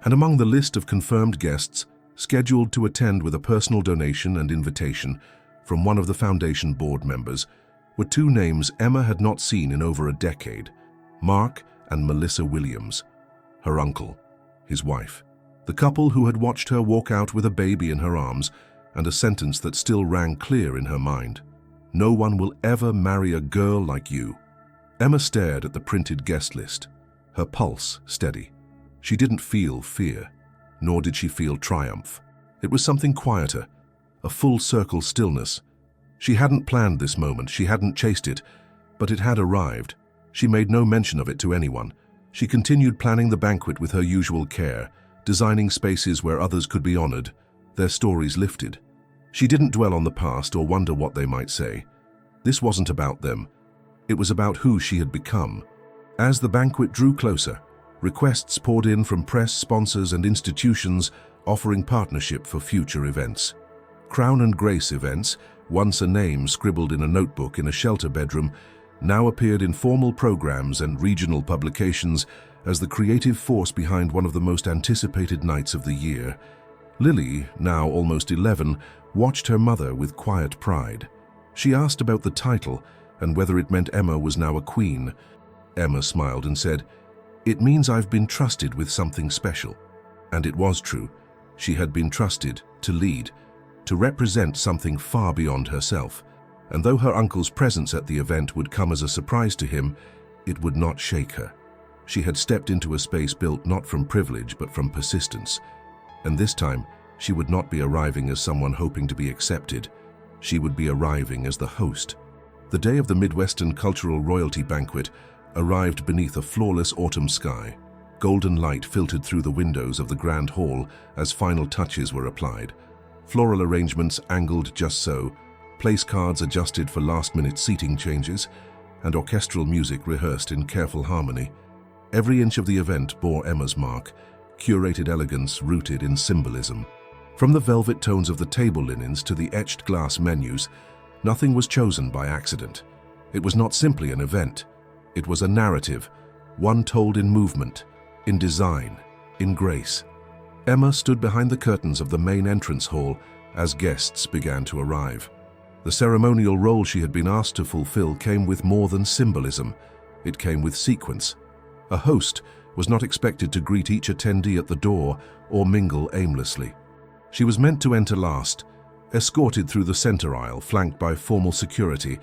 And among the list of confirmed guests, scheduled to attend with a personal donation and invitation from one of the foundation board members, were two names Emma had not seen in over a decade: Mark and Melissa Williams, her uncle, his wife. The couple who had watched her walk out with a baby in her arms and a sentence that still rang clear in her mind: "No one will ever marry a girl like you." Emma stared at the printed guest list, her pulse steady. She didn't feel fear, nor did she feel triumph. It was something quieter, a full-circle stillness. She hadn't planned this moment, she hadn't chased it, but it had arrived. She made no mention of it to anyone. She continued planning the banquet with her usual care, designing spaces where others could be honored, their stories lifted. She didn't dwell on the past or wonder what they might say. This wasn't about them. It was about who she had become. As the banquet drew closer, requests poured in from press, sponsors, and institutions offering partnership for future events. Crown and Grace events, once a name scribbled in a notebook in a shelter bedroom, now appeared in formal programs and regional publications as the creative force behind one of the most anticipated nights of the year. Lily, now almost 11, watched her mother with quiet pride. She asked about the title and whether it meant Emma was now a queen. Emma smiled and said, "It means I've been trusted with something special." And it was true. She had been trusted to lead, to represent something far beyond herself. And though her uncle's presence at the event would come as a surprise to him, it would not shake her. She had stepped into a space built not from privilege but from persistence. And this time, she would not be arriving as someone hoping to be accepted. She would be arriving as the host. The day of the Midwestern Cultural Royalty Banquet arrived beneath a flawless autumn sky. Golden light filtered through the windows of the grand hall as final touches were applied. Floral arrangements angled just so, place cards adjusted for last-minute seating changes, and orchestral music rehearsed in careful harmony. Every inch of the event bore Emma's mark, curated elegance rooted in symbolism. From the velvet tones of the table linens to the etched glass menus, nothing was chosen by accident. It was not simply an event. It was a narrative, one told in movement, in design, in grace. Emma stood behind the curtains of the main entrance hall as guests began to arrive. The ceremonial role she had been asked to fulfill came with more than symbolism. It came with sequence. A host was not expected to greet each attendee at the door or mingle aimlessly. She was meant to enter last, escorted through the center aisle flanked by formal security,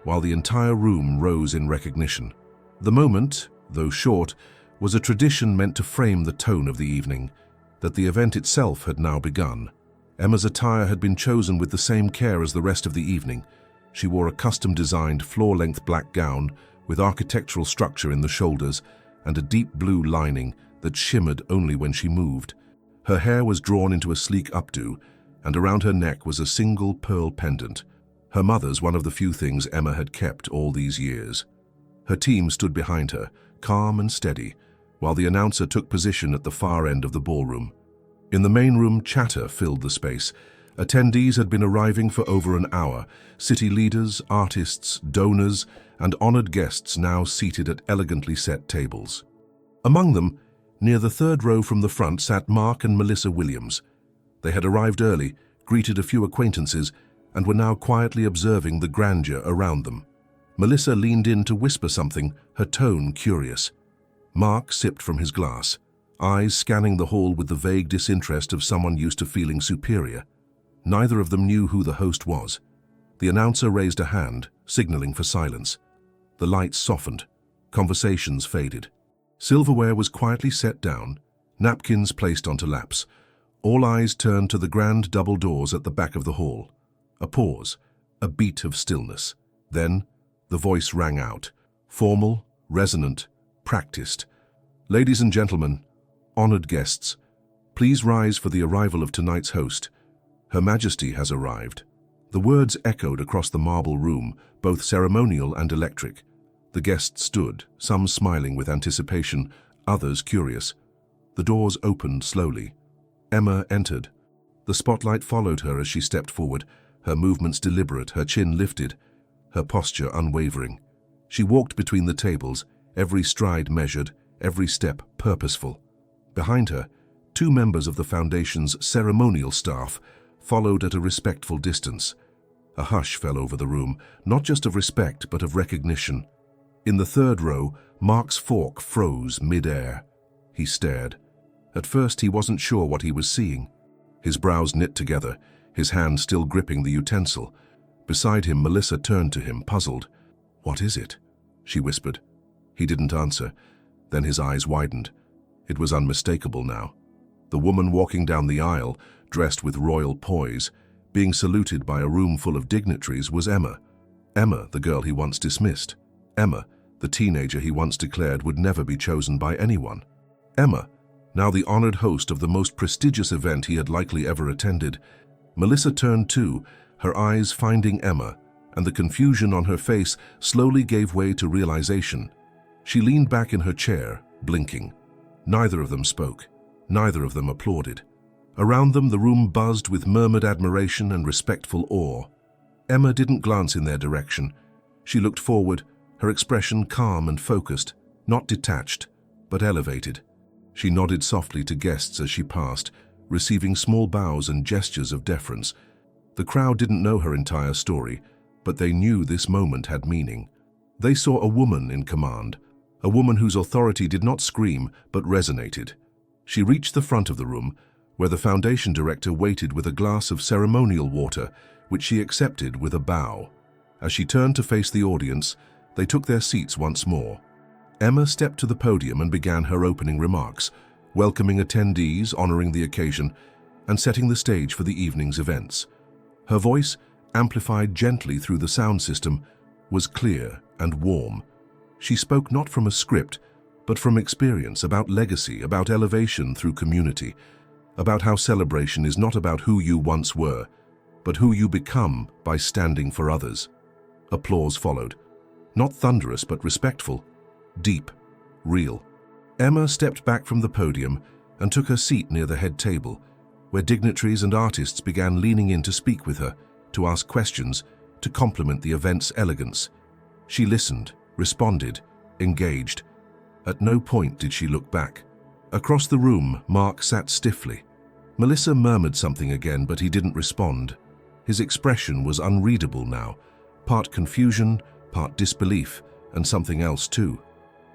while the entire room rose in recognition. The moment, though short, was a tradition meant to frame the tone of the evening, that the event itself had now begun. Emma's attire had been chosen with the same care as the rest of the evening. She wore a custom-designed floor-length black gown with architectural structure in the shoulders and a deep blue lining that shimmered only when she moved. Her hair was drawn into a sleek updo, and around her neck was a single pearl pendant, her mother's, one of the few things Emma had kept all these years. Her team stood behind her, calm and steady, while the announcer took position at the far end of the ballroom. In the main room, chatter filled the space. Attendees had been arriving for over an hour, city leaders, artists, donors, and honored guests now seated at elegantly set tables. Among them, near the third row from the front, sat Mark and Melissa Williams. They had arrived early, greeted a few acquaintances, and were now quietly observing the grandeur around them. Melissa leaned in to whisper something, her tone curious. Mark sipped from his glass, eyes scanning the hall with the vague disinterest of someone used to feeling superior. Neither of them knew who the host was. The announcer raised a hand, signaling for silence. The lights softened. Conversations faded. Silverware was quietly set down, napkins placed onto laps. All eyes turned to the grand double doors at the back of the hall. A pause, a beat of stillness. Then, the voice rang out, formal, resonant, practiced. "Ladies and gentlemen, honored guests, please rise for the arrival of tonight's host. Her Majesty has arrived." The words echoed across the marble room, both ceremonial and electric. The guests stood, some smiling with anticipation, others curious. The doors opened slowly. Emma entered. The spotlight followed her as she stepped forward, her movements deliberate, her chin lifted, her posture unwavering. She walked between the tables, every stride measured, every step purposeful. Behind her, 2 members of the Foundation's ceremonial staff followed at a respectful distance. A hush fell over the room, not just of respect but of recognition. In the 3rd row, Mark's fork froze mid-air. He stared. At first he wasn't sure what he was seeing. His brows knit together, his hand still gripping the utensil. Beside him, Melissa turned to him, puzzled. "What is it?" she whispered. He didn't answer. Then his eyes widened. It was unmistakable now. The woman walking down the aisle, dressed with royal poise, being saluted by a room full of dignitaries, was Emma. Emma, the girl he once dismissed. Emma, the teenager he once declared would never be chosen by anyone. Emma, now the honored host of the most prestigious event he had likely ever attended. Melissa turned too, her eyes finding Emma, and the confusion on her face slowly gave way to realization. She leaned back in her chair, blinking. Neither of them spoke. Neither of them applauded. Around them, the room buzzed with murmured admiration and respectful awe. Emma didn't glance in their direction. She looked forward, her expression calm and focused, not detached, but elevated. She nodded softly to guests as she passed, receiving small bows and gestures of deference. The crowd didn't know her entire story, but they knew this moment had meaning. They saw a woman in command, a woman whose authority did not scream but resonated. She reached the front of the room, where the Foundation director waited with a glass of ceremonial water, which she accepted with a bow. As she turned to face the audience, they took their seats once more. Emma stepped to the podium and began her opening remarks, welcoming attendees, honoring the occasion, and setting the stage for the evening's events. Her voice, amplified gently through the sound system, was clear and warm. She spoke not from a script, but from experience, about legacy, about elevation through community, about how celebration is not about who you once were, but who you become by standing for others. Applause followed, not thunderous but respectful, deep, real. Emma stepped back from the podium and took her seat near the head table, where dignitaries and artists began leaning in to speak with her, to ask questions, to compliment the event's elegance. She listened, responded, engaged. At no point did she look back. Across the room, Mark sat stiffly. Melissa murmured something again, but he didn't respond. His expression was unreadable now, part confusion, part disbelief, and something else too.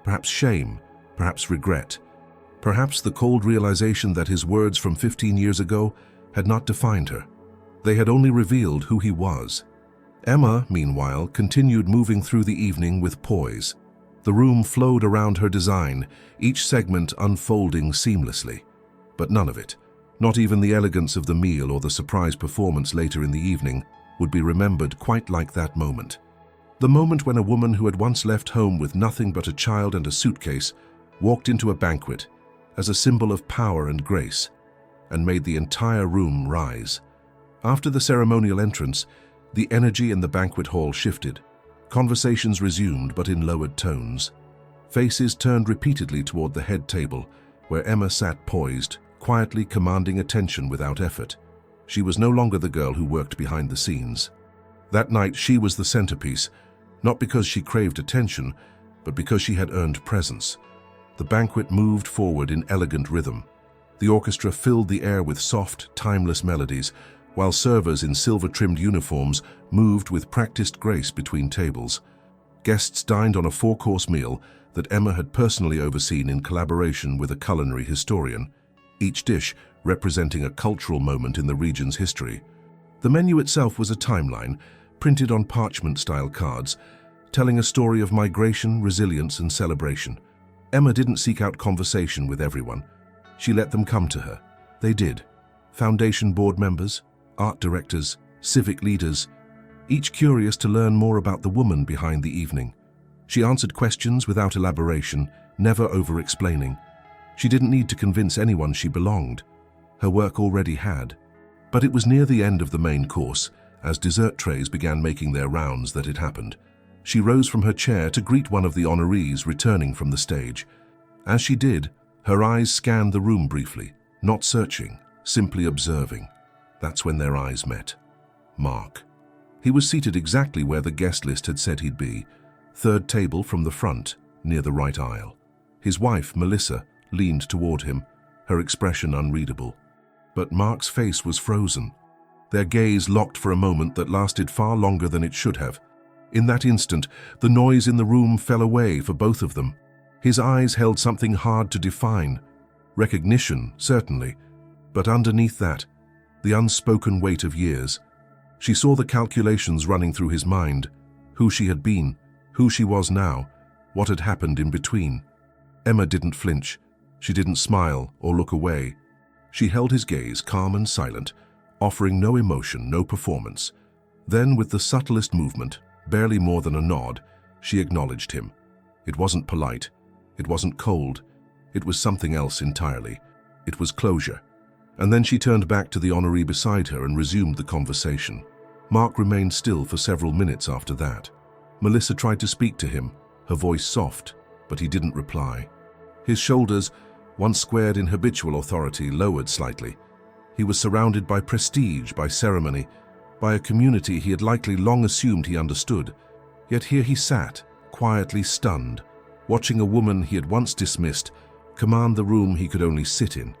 Perhaps shame, perhaps regret. Perhaps the cold realization that his words from 15 years ago had not defined her. They had only revealed who he was. Emma, meanwhile, continued moving through the evening with poise. The room flowed around her design, each segment unfolding seamlessly. But none of it, not even the elegance of the meal or the surprise performance later in the evening, would be remembered quite like that moment. The moment when a woman who had once left home with nothing but a child and a suitcase walked into a banquet as a symbol of power and grace, and made the entire room rise. After the ceremonial entrance, the energy in the banquet hall shifted. Conversations resumed, but in lowered tones. Faces turned repeatedly toward the head table, where Emma sat poised, quietly commanding attention without effort. She was no longer the girl who worked behind the scenes. That night she was the centerpiece, not because she craved attention, but because she had earned presence. The banquet moved forward in elegant rhythm. The orchestra filled the air with soft, timeless melodies, while servers in silver-trimmed uniforms moved with practiced grace between tables. Guests dined on a 4-course meal that Emma had personally overseen in collaboration with a culinary historian, each dish representing a cultural moment in the region's history. The menu itself was a timeline, printed on parchment-style cards, telling a story of migration, resilience, and celebration. Emma didn't seek out conversation with everyone. She let them come to her. They did. Foundation board members, art directors, civic leaders, each curious to learn more about the woman behind the evening. She answered questions without elaboration, never over-explaining. She didn't need to convince anyone she belonged. Her work already had. But it was near the end of the main course, as dessert trays began making their rounds that it happened. She rose from her chair to greet one of the honorees returning from the stage. As she did, her eyes scanned the room briefly, not searching, simply observing. That's when their eyes met. Mark. He was seated exactly where the guest list had said he'd be, third table from the front, near the right aisle. His wife, Melissa, leaned toward him, her expression unreadable. But Mark's face was frozen. Their gaze locked for a moment that lasted far longer than it should have. In that instant, the noise in the room fell away for both of them. His eyes held something hard to define. Recognition, certainly, but underneath that, the unspoken weight of years. She saw the calculations running through his mind, who she had been, who she was now, what had happened in between. Emma didn't flinch. She didn't smile or look away. She held his gaze calm and silent, offering no emotion, no performance. Then, with the subtlest movement, barely more than a nod, she acknowledged him. It wasn't polite. It wasn't cold. It was something else entirely. It was closure. And then she turned back to the honoree beside her and resumed the conversation. Mark remained still for several minutes after that. Melissa tried to speak to him, her voice soft, but he didn't reply. His shoulders, once squared in habitual authority, lowered slightly. He was surrounded by prestige, by ceremony, by a community he had likely long assumed he understood. Yet here he sat, quietly stunned, watching a woman he had once dismissed command the room he could only sit in.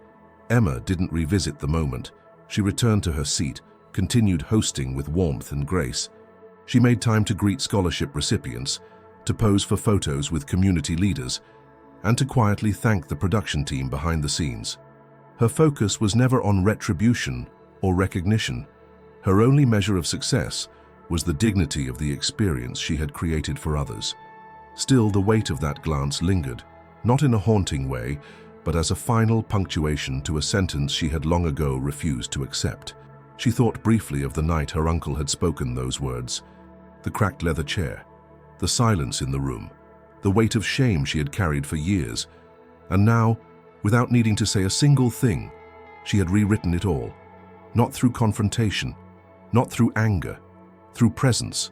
Emma didn't revisit the moment. She returned to her seat, continued hosting with warmth and grace. She made time to greet scholarship recipients, to pose for photos with community leaders, and to quietly thank the production team behind the scenes. Her focus was never on retribution or recognition. Her only measure of success was the dignity of the experience she had created for others. Still, the weight of that glance lingered, not in a haunting way, but as a final punctuation to a sentence she had long ago refused to accept. She thought briefly of the night her uncle had spoken those words, the cracked leather chair, the silence in the room, the weight of shame she had carried for years, and now, without needing to say a single thing, she had rewritten it all, not through confrontation, not through anger, through presence,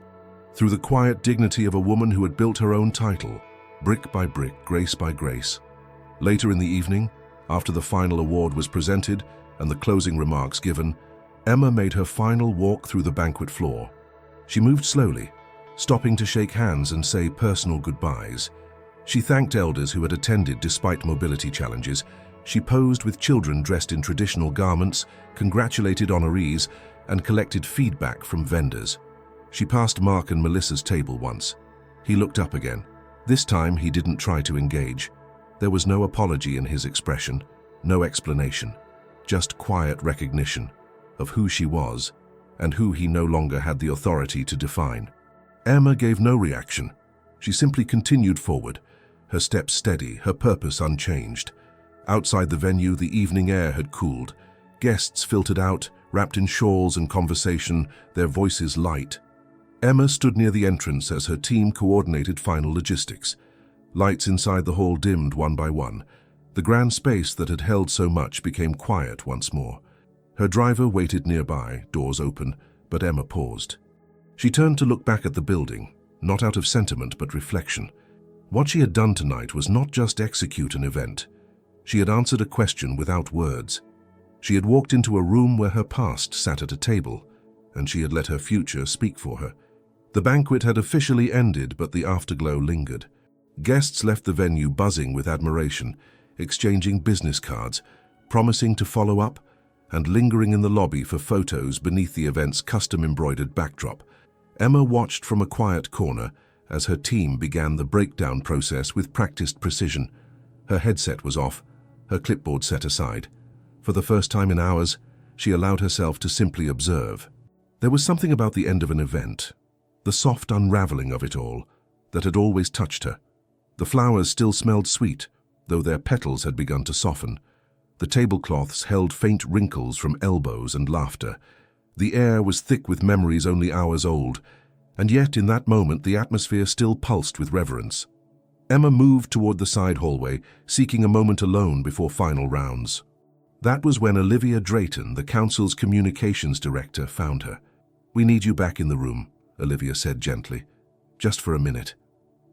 through the quiet dignity of a woman who had built her own title, brick by brick, grace by grace. Later in the evening, after the final award was presented and the closing remarks given, Emma made her final walk through the banquet floor. She moved slowly, stopping to shake hands and say personal goodbyes. She thanked elders who had attended despite mobility challenges. She posed with children dressed in traditional garments, congratulated honorees, and collected feedback from vendors. She passed Mark and Melissa's table once. He looked up again. This time he didn't try to engage. There was no apology in his expression, no explanation, just quiet recognition of who she was and who he no longer had the authority to define. Emma gave no reaction. She simply continued forward, her steps steady, her purpose unchanged. Outside the venue, the evening air had cooled. Guests filtered out, wrapped in shawls and conversation, their voices light. Emma stood near the entrance as her team coordinated final logistics. Lights inside the hall dimmed one by one. The grand space that had held so much became quiet once more. Her driver waited nearby, doors open, but Emma paused. She turned to look back at the building, not out of sentiment but reflection. What she had done tonight was not just execute an event. She had answered a question without words. She had walked into a room where her past sat at a table, and she had let her future speak for her. The banquet had officially ended, but the afterglow lingered. Guests left the venue buzzing with admiration, exchanging business cards, promising to follow up, and lingering in the lobby for photos beneath the event's custom-embroidered backdrop. Emma watched from a quiet corner as her team began the breakdown process with practiced precision. Her headset was off, her clipboard set aside. For the first time in hours, she allowed herself to simply observe. There was something about the end of an event, the soft unraveling of it all, that had always touched her. The flowers still smelled sweet, though their petals had begun to soften. The tablecloths held faint wrinkles from elbows and laughter. The air was thick with memories only hours old, and yet in that moment the atmosphere still pulsed with reverence. Emma moved toward the side hallway, seeking a moment alone before final rounds. That was when Olivia Drayton, the council's communications director, found her. "We need you back in the room," Olivia said gently. "Just for a minute."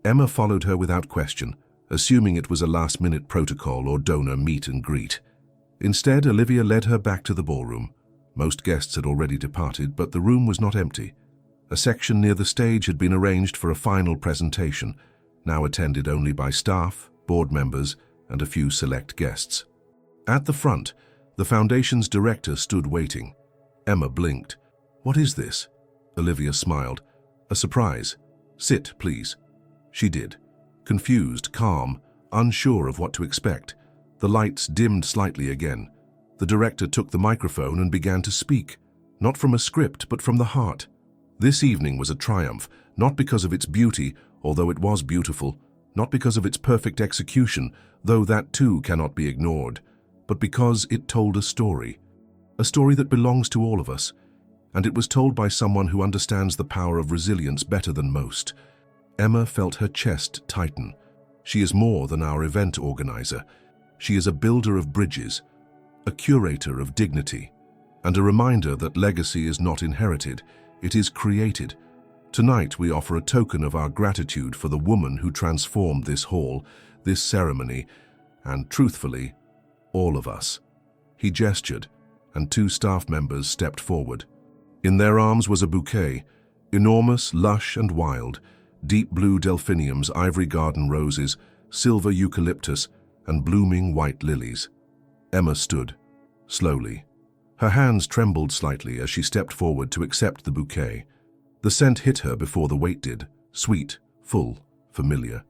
Emma followed her without question, assuming it was a last-minute protocol or donor meet and greet. Instead, Olivia led her back to the ballroom. Most guests had already departed, but the room was not empty. A section near the stage had been arranged for a final presentation, now attended only by staff, board members, and a few select guests. At the front, the Foundation's director stood waiting. Emma blinked. "What is this?" Olivia smiled. "A surprise. Sit, please." She did. Confused, calm, unsure of what to expect. The lights dimmed slightly again. The director took the microphone and began to speak, not from a script, but from the heart. This evening was a triumph, not because of its beauty, although it was beautiful, not because of its perfect execution, though that too cannot be ignored, but because it told a story that belongs to all of us, and it was told by someone who understands the power of resilience better than most. Emma felt her chest tighten. She is more than our event organizer. She is a builder of bridges, a curator of dignity, and a reminder that legacy is not inherited, it is created. Tonight we offer a token of our gratitude for the woman who transformed this hall, this ceremony, and truthfully, all of us. He gestured, and 2 staff members stepped forward. In their arms was a bouquet, enormous, lush, and wild, deep blue delphiniums, ivory garden roses, silver eucalyptus, and blooming white lilies. Emma stood, slowly. Her hands trembled slightly as she stepped forward to accept the bouquet. The scent hit her before the weight did, sweet, full, familiar.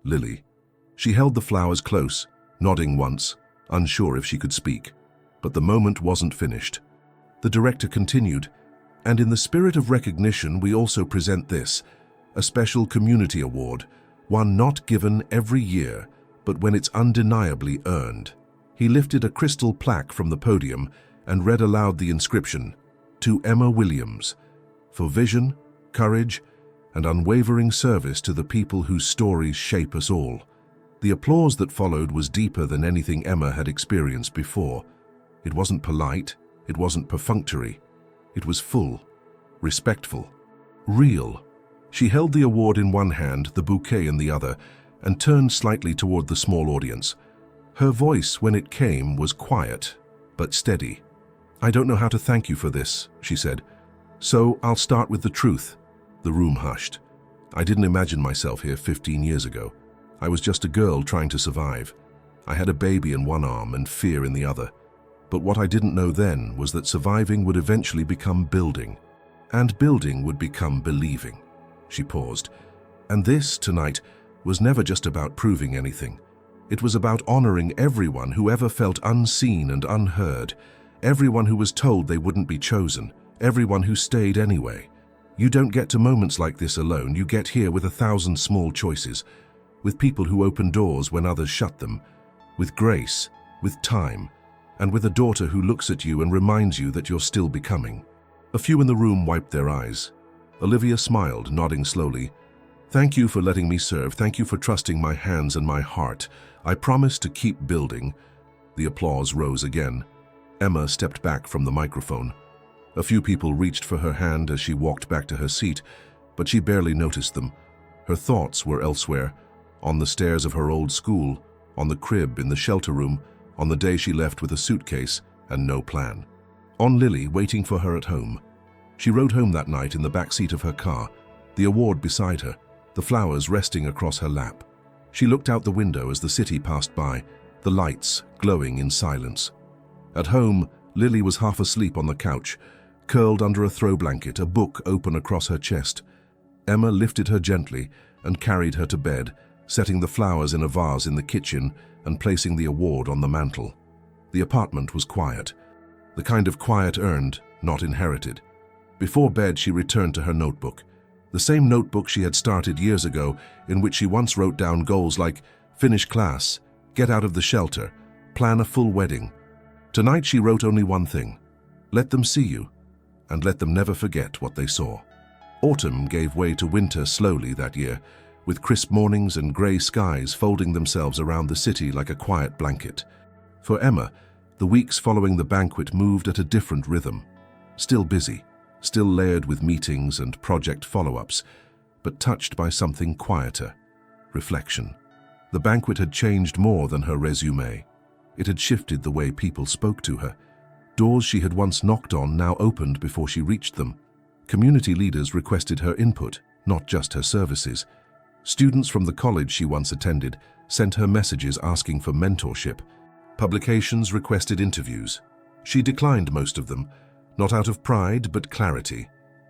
Lily. She held the flowers close, nodding once, unsure if she could speak. But the moment wasn't finished. The director continued, "And in the spirit of recognition, we also present this, a special community award, one not given every year, but when it's undeniably earned." He lifted a crystal plaque from the podium and read aloud the inscription, "To Emma Williams, for vision, courage, and unwavering service to the people whose stories shape us all." The applause that followed was deeper than anything Emma had experienced before. It wasn't polite, it wasn't perfunctory. It was full, respectful, real. She held the award in one hand, the bouquet in the other, and turned slightly toward the small audience. Her voice, when it came, was quiet, but steady. "I don't know how to thank you for this," she said. "So I'll start with the truth." The room hushed. I didn't imagine myself here 15 years ago. I was just a girl trying to survive. I had a baby in one arm and fear in the other. But what I didn't know then was that surviving would eventually become building, and building would become believing. She paused. And this, tonight, was never just about proving anything. It was about honoring everyone who ever felt unseen and unheard, everyone who was told they wouldn't be chosen, everyone who stayed anyway. You don't get to moments like this alone. You get here with 1,000 small choices, with people who open doors when others shut them, with grace, with time, and with a daughter who looks at you and reminds you that you're still becoming. A few in the room wiped their eyes. Olivia smiled, nodding slowly. "Thank you for letting me serve. Thank you for trusting my hands and my heart. I promise to keep building." The applause rose again. Emma stepped back from the microphone. A few people reached for her hand as she walked back to her seat, but she barely noticed them. Her thoughts were elsewhere, on the stairs of her old school, on the crib in the shelter room, on the day she left with a suitcase and no plan. On Lily waiting for her at home. She rode home that night in the back seat of her car, the award beside her, the flowers resting across her lap. She looked out the window as the city passed by, the lights glowing in silence. At home, Lily was half asleep on the couch, curled under a throw blanket, a book open across her chest. Emma lifted her gently and carried her to bed, setting the flowers in a vase in the kitchen and placing the award on the mantel. The apartment was quiet, the kind of quiet earned, not inherited. Before bed, she returned to her notebook, the same notebook she had started years ago, in which she once wrote down goals like finish class, get out of the shelter, plan a full wedding. Tonight she wrote only one thing: let them see you, and let them never forget what they saw. Autumn gave way to winter slowly that year, with crisp mornings and grey skies folding themselves around the city like a quiet blanket. For Emma, the weeks following the banquet moved at a different rhythm. Still busy, still layered with meetings and project follow-ups, but touched by something quieter: reflection. The banquet had changed more than her resume. It had shifted the way people spoke to her. Doors she had once knocked on now opened before she reached them. Community leaders requested her input, not just her services. Students from the college she once attended sent her messages asking for mentorship. Publications requested interviews. She declined most of them, not out of pride but clarity.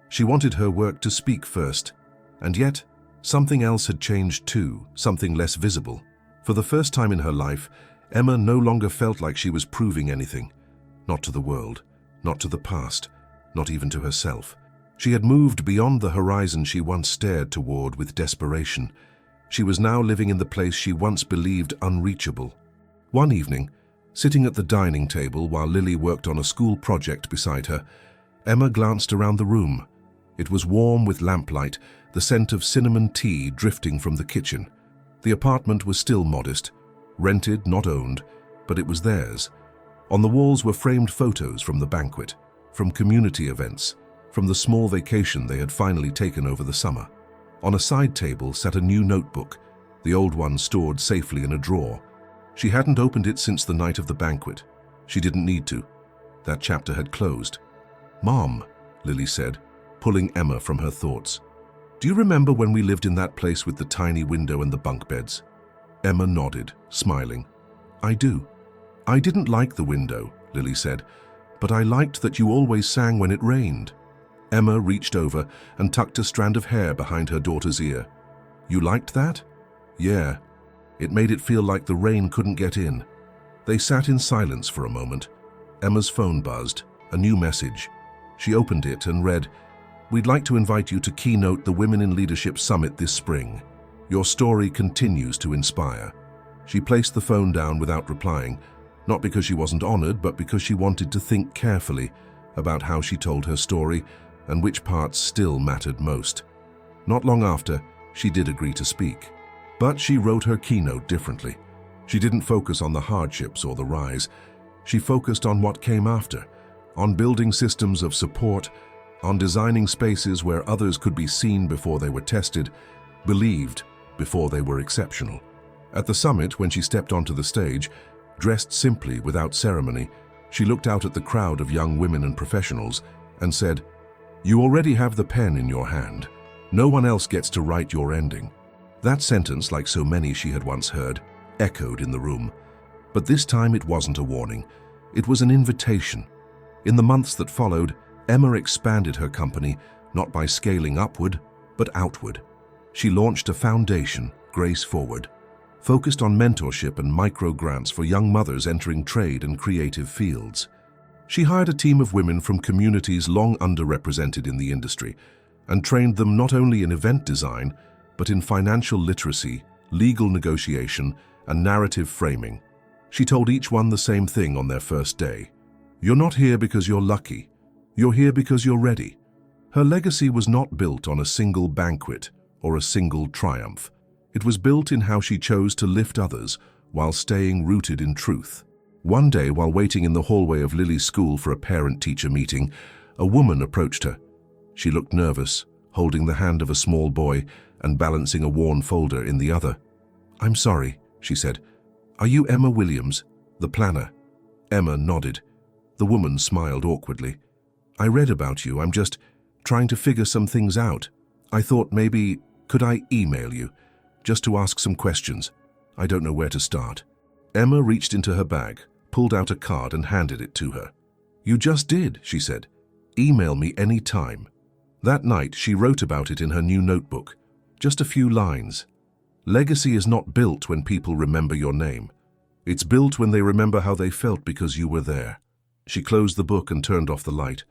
She wanted her work to speak first. And yet, something else had changed too, something less visible. For the first time in her life, Emma no longer felt like she was proving anything. Not to the world, not to the past, not even to herself. She had moved beyond the horizon she once stared toward with desperation. She was now living in the place she once believed unreachable. One evening, sitting at the dining table while Lily worked on a school project beside her, Emma glanced around the room. It was warm with lamplight, the scent of cinnamon tea drifting from the kitchen. The apartment was still modest, rented, not owned, but it was theirs. On the walls were framed photos from the banquet, from community events, from the small vacation they had finally taken over the summer. On a side table sat a new notebook, the old one stored safely in a drawer. She hadn't opened it since the night of the banquet. She didn't need to. That chapter had closed. "Mom," Lily said, pulling Emma from her thoughts. "Do you remember when we lived in that place with the tiny window and the bunk beds?" Emma nodded, smiling. "I do. I didn't like the window," Lily said, "but I liked that you always sang when it rained." Emma reached over and tucked a strand of hair behind her daughter's ear. "You liked that?" "Yeah. It made it feel like the rain couldn't get in." They sat in silence for a moment. Emma's phone buzzed, a new message. She opened it and read, "We'd like to invite you to keynote the Women in Leadership Summit this spring. Your story continues to inspire." She placed the phone down without replying, not because she wasn't honored, but because she wanted to think carefully about how she told her story and which parts still mattered most. Not long after, she did agree to speak. But she wrote her keynote differently. She didn't focus on the hardships or the rise. She focused on what came after, on building systems of support, on designing spaces where others could be seen before they were tested, believed before they were exceptional. At the summit, when she stepped onto the stage, dressed simply without ceremony, she looked out at the crowd of young women and professionals and said, "You already have the pen in your hand. No one else gets to write your ending." That sentence, like so many she had once heard, echoed in the room. But this time it wasn't a warning. It was an invitation. In the months that followed, Emma expanded her company, not by scaling upward, but outward. She launched a foundation, Grace Forward, focused on mentorship and micro-grants for young mothers entering trade and creative fields. She hired a team of women from communities long underrepresented in the industry and trained them not only in event design, but in financial literacy, legal negotiation, and narrative framing. She told each one the same thing on their first day. "You're not here because you're lucky. You're here because you're ready." Her legacy was not built on a single banquet or a single triumph. It was built in how she chose to lift others while staying rooted in truth. One day, while waiting in the hallway of Lily's school for a parent-teacher meeting, a woman approached her. She looked nervous, holding the hand of a small boy and balancing a worn folder in the other. "I'm sorry," she said. "Are you Emma Williams, the planner?" Emma nodded. The woman smiled awkwardly. "I read about you. I'm just trying to figure some things out. I thought maybe, could I email you, just to ask some questions? I don't know where to start." Emma reached into her bag, pulled out a card and handed it to her. "You just did," she said. "Email me any time." That night, she wrote about it in her new notebook. Just a few lines. Legacy is not built when people remember your name. It's built when they remember how they felt because you were there. She closed the book and turned off the light.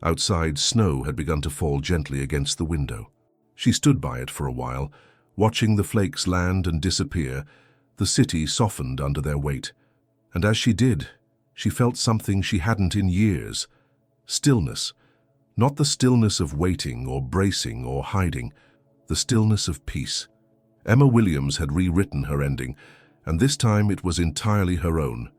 Outside, snow had begun to fall gently against the window. She stood by it for a while, watching the flakes land and disappear. The city softened under their weight. And as she did, she felt something she hadn't in years. Stillness. Not the stillness of waiting or bracing or hiding, the stillness of peace. Emma Williams had rewritten her ending, and this time it was entirely her own.